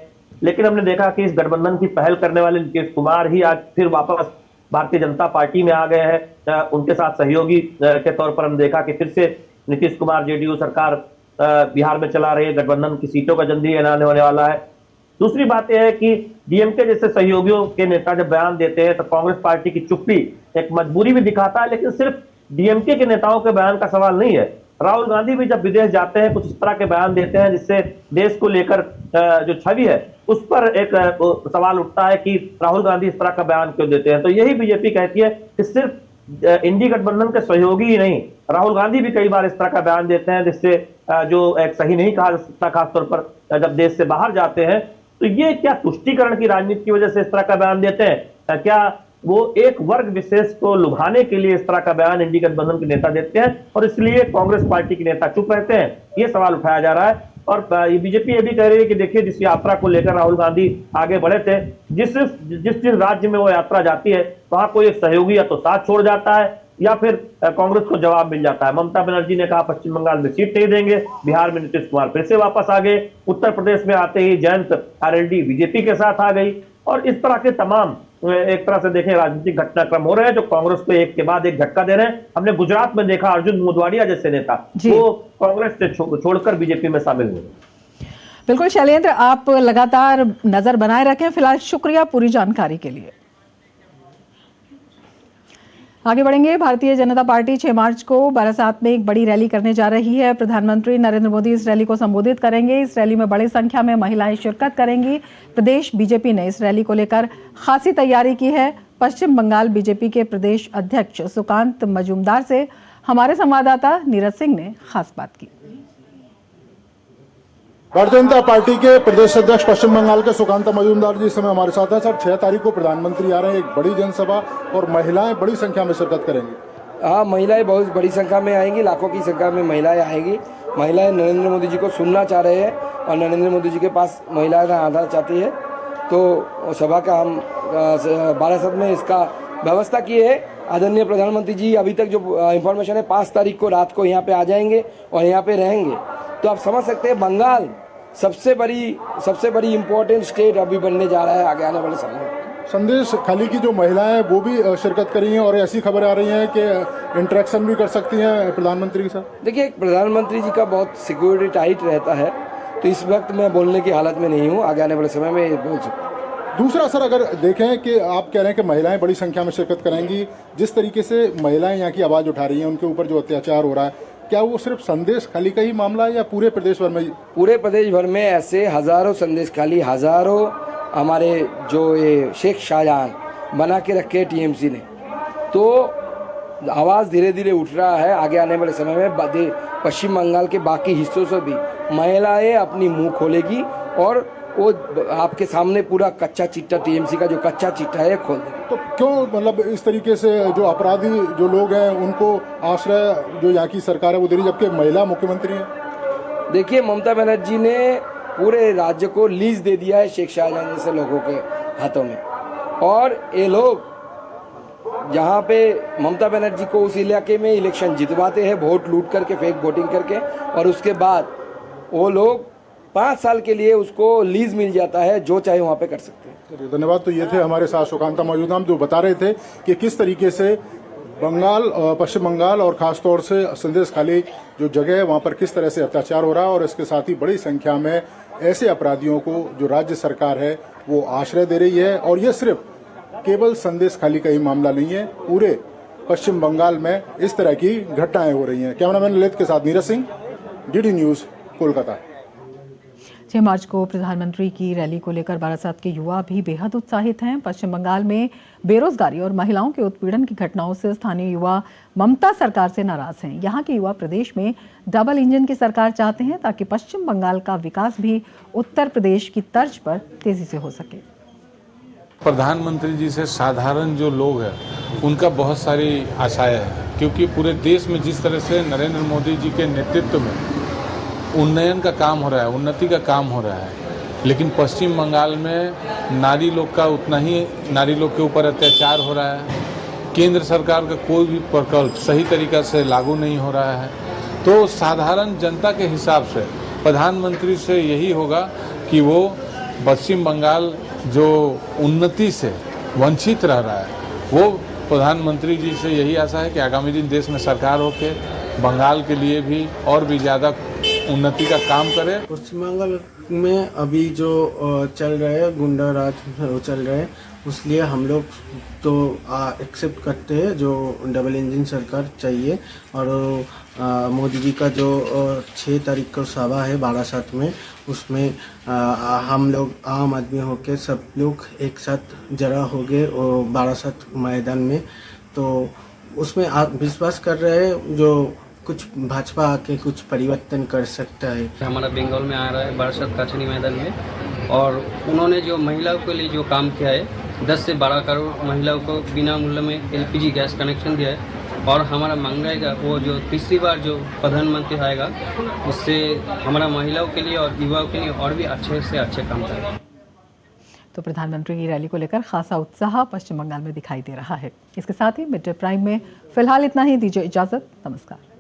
लेकिन हमने देखा कि इस गठबंधन की पहल करने वाले नीतीश कुमार ही आज फिर वापस भारतीय जनता पार्टी में आ गए हैं। उनके साथ सहयोगी के तौर पर हम देखा कि फिर से नीतीश कुमार, जेडीयू सरकार बिहार में चला रही है, गठबंधन की सीटों का जल्दी ऐलान होने वाला है। दूसरी बात यह है कि डीएमके जैसे सहयोगियों के नेता जब बयान देते हैं तो कांग्रेस पार्टी की चुप्पी एक मजबूरी भी दिखाता है, लेकिन सिर्फ डीएमके के नेताओं के बयान का सवाल नहीं है। राहुल गांधी भी जब विदेश जाते हैं कुछ इस तरह के बयान देते हैं जिससे देश को लेकर जो छवि है उस पर एक सवाल उठता है कि राहुल गांधी इस तरह का बयान क्यों देते हैं। तो यही बीजेपी कहती है कि सिर्फ इंडी गठबंधन के सहयोगी ही नहीं, राहुल गांधी भी कई बार इस तरह का बयान देते हैं जिससे जो एक सही नहीं कहा जा सकता, खासतौर पर जब देश से बाहर जाते हैं। तो ये क्या तुष्टीकरण की राजनीति की वजह से इस तरह का बयान देते हैं? क्या वो एक वर्ग विशेष को लुभाने के लिए इस तरह का बयान इंडी गठबंधन के नेता देते हैं और इसलिए कांग्रेस पार्टी के नेता चुप रहते हैं, ये सवाल उठाया जा रहा है। और बीजेपी ये भी कह रही है कि देखिए जिस यात्रा को लेकर राहुल गांधी आगे बढ़े थे, जिस राज्य में वो यात्रा जाती है वहां कोई एक सहयोगी या तो साथ छोड़ जाता है या फिर कांग्रेस को जवाब मिल जाता है। ममता बनर्जी ने कहा पश्चिम बंगाल में सीट नहीं देंगे, बिहार में नीतीश कुमार फिर से वापस आ गए, उत्तर प्रदेश में आते ही जयंत आरएलडी बीजेपी के साथ आ गई। और इस तरह के तमाम एक तरह से देखें राजनीतिक घटनाक्रम हो रहे हैं जो कांग्रेस को एक के बाद एक झटका दे रहे हैं। हमने गुजरात में देखा अर्जुन मोढवाडिया जैसे नेता वो कांग्रेस से छोड़कर बीजेपी में शामिल हुए। बिल्कुल शैलेंद्र, आप लगातार नजर बनाए रखें। फिलहाल शुक्रिया पूरी जानकारी के लिए। आगे बढ़ेंगे। भारतीय जनता पार्टी 6 मार्च को बारासात में एक बड़ी रैली करने जा रही है। प्रधानमंत्री नरेंद्र मोदी इस रैली को संबोधित करेंगे। इस रैली में बड़ी संख्या में महिलाएं शिरकत करेंगी। प्रदेश बीजेपी ने इस रैली को लेकर खासी तैयारी की है। पश्चिम बंगाल बीजेपी के प्रदेश अध्यक्ष सुकांत मजूमदार से हमारे संवाददाता नीरज सिंह ने खास बात की। भारतीय जनता पार्टी के प्रदेश अध्यक्ष पश्चिम बंगाल के सुकांत मजूमदार जी इस समय हमारे साथ हैं। सर, 6 तारीख को प्रधानमंत्री आ रहे हैं, एक बड़ी जनसभा और महिलाएं बड़ी संख्या में शिरकत करेंगी। हाँ, महिलाएं बहुत बड़ी संख्या में आएंगी, लाखों की संख्या में महिलाएं आएंगी। महिलाएं नरेंद्र मोदी जी को सुनना चाह रहे हैं और नरेंद्र मोदी जी के पास महिलाएं का आधार चाहती है। तो सभा का हम बारासात में इसका व्यवस्था किए है। आदरणीय प्रधानमंत्री जी अभी तक जो इंफॉर्मेशन है 5 तारीख को रात को यहाँ पे आ जाएंगे और यहाँ पे रहेंगे। तो आप समझ सकते हैं बंगाल सबसे बड़ी इम्पोर्टेंट स्टेट अभी बनने जा रहा है आगे आने वाले समय में। संदेश खाली की जो महिलाएं हैं वो भी शिरकत करी हैं और ऐसी खबर आ रही है कि इंटरेक्शन भी कर सकती हैं प्रधानमंत्री के साथ। देखिए, प्रधानमंत्री जी का बहुत सिक्योरिटी टाइट रहता है, तो इस वक्त मैं बोलने की हालत में नहीं हूँ, आगे आने वाले समय में बोल सकता हूँ। दूसरा सर, अगर देखें कि आप कह रहे हैं कि महिलाएं बड़ी संख्या में शिरकत करेंगी, जिस तरीके से महिलाएं यहाँ की आवाज़ उठा रही हैं, उनके ऊपर जो अत्याचार हो रहा है, क्या वो सिर्फ संदेश खाली का ही मामला है या पूरे प्रदेश भर में? पूरे प्रदेश भर में ऐसे हजारों संदेश खाली, हजारों हमारे जो ये शेख शाहजहां बना के रखे टीएमसी ने, तो आवाज़ धीरे धीरे उठ रहा है। आगे आने वाले समय में पश्चिम बंगाल के बाकी हिस्सों से भी महिलाएं अपनी मुंह खोलेगी और वो आपके सामने पूरा कच्चा चिट्ठा, टीएमसी का जो कच्चा चिट्ठा है खोल देंगे। तो क्यों मतलब इस तरीके से जो अपराधी जो लोग हैं उनको आश्रय जो यहाँ की सरकार है वो दे रही, जबकि महिला मुख्यमंत्री है? देखिए, ममता बनर्जी ने पूरे राज्य को लीज दे दिया है शेख शाहजहां जैसे लोगों के हाथों में, और ये लोग जहाँ पे ममता बनर्जी को उस इलाके में इलेक्शन जितवाते हैं वोट लूट करके, फेक वोटिंग करके, और उसके बाद वो लोग 5 साल के लिए उसको लीज मिल जाता है, जो चाहे वहाँ पे कर सकते हैं। धन्यवाद। तो ये थे हमारे साथ सुकांता मजूमदार जो बता रहे थे कि किस तरीके से बंगाल, पश्चिम बंगाल और खासतौर से संदेश खाली जो जगह है वहाँ पर किस तरह से अत्याचार हो रहा है, और इसके साथ ही बड़ी संख्या में ऐसे अपराधियों को जो राज्य सरकार है वो आश्रय दे रही है। और ये सिर्फ केवल संदेश खाली का ही मामला नहीं है, पूरे पश्चिम बंगाल में इस तरह की घटनाएं हो रही हैं। कैमरामैन ललित के साथ नीरज सिंह, डीडी न्यूज़, कोलकाता। 6 मार्च को प्रधानमंत्री की रैली को लेकर बारासात के युवा भी बेहद उत्साहित हैं। पश्चिम बंगाल में बेरोजगारी और महिलाओं के उत्पीड़न की घटनाओं से स्थानीय युवा ममता सरकार से नाराज हैं। यहाँ के युवा प्रदेश में डबल इंजन की सरकार चाहते हैं ताकि पश्चिम बंगाल का विकास भी उत्तर प्रदेश की तर्ज पर तेजी से हो सके। प्रधानमंत्री जी से साधारण जो लोग हैं उनका बहुत सारी आशाएं हैं, क्योंकि पूरे देश में जिस तरह से नरेंद्र मोदी जी के नेतृत्व में उन्नयन का काम हो रहा है, उन्नति का काम हो रहा है, लेकिन पश्चिम बंगाल में नारी लोग का उतना ही नारी लोग के ऊपर अत्याचार हो रहा है। केंद्र सरकार का कोई भी प्रकल्प सही तरीक़ा से लागू नहीं हो रहा है। तो साधारण जनता के हिसाब से प्रधानमंत्री से यही होगा कि वो पश्चिम बंगाल जो उन्नति से वंचित रह रहा है, वो प्रधानमंत्री जी से यही आशा है कि आगामी दिन देश में सरकार होके बंगाल के लिए भी और भी ज़्यादा उन्नति का काम करे। पश्चिम बंगाल में अभी जो चल रहे हैं गुंडा राज चल रहे हैं, इसलिए हम लोग तो एक्सेप्ट करते हैं जो डबल इंजन सरकार चाहिए। और मोदी जी का जो 6 तारीख को सभा है बारासात में, उसमें हम लोग आम आदमी होके सब लोग एक साथ जरा हो गए और बारासात मैदान में, तो उसमें विश्वास कर रहे हैं जो कुछ भाजपा आके कुछ परिवर्तन कर सकता है। हमारा बंगाल में आ रहा है बारासात काछनी मैदान में, और उन्होंने जो महिलाओं के लिए जो काम किया है 10 से 12 करोड़ महिलाओं को बिना मूल्य में LPG गैस कनेक्शन दिया है। और हमारा मांग रहेगा वो जो तीसरी बार जो प्रधानमंत्री आएगा उससे हमारा महिलाओं के लिए और युवाओं के लिए और भी अच्छे से अच्छे काम करें। तो प्रधानमंत्री की रैली को लेकर खासा उत्साह पश्चिम बंगाल में दिखाई दे रहा है। इसके साथ ही मिड डे प्राइम में फिलहाल इतना ही। दीजिए इजाजत, नमस्कार।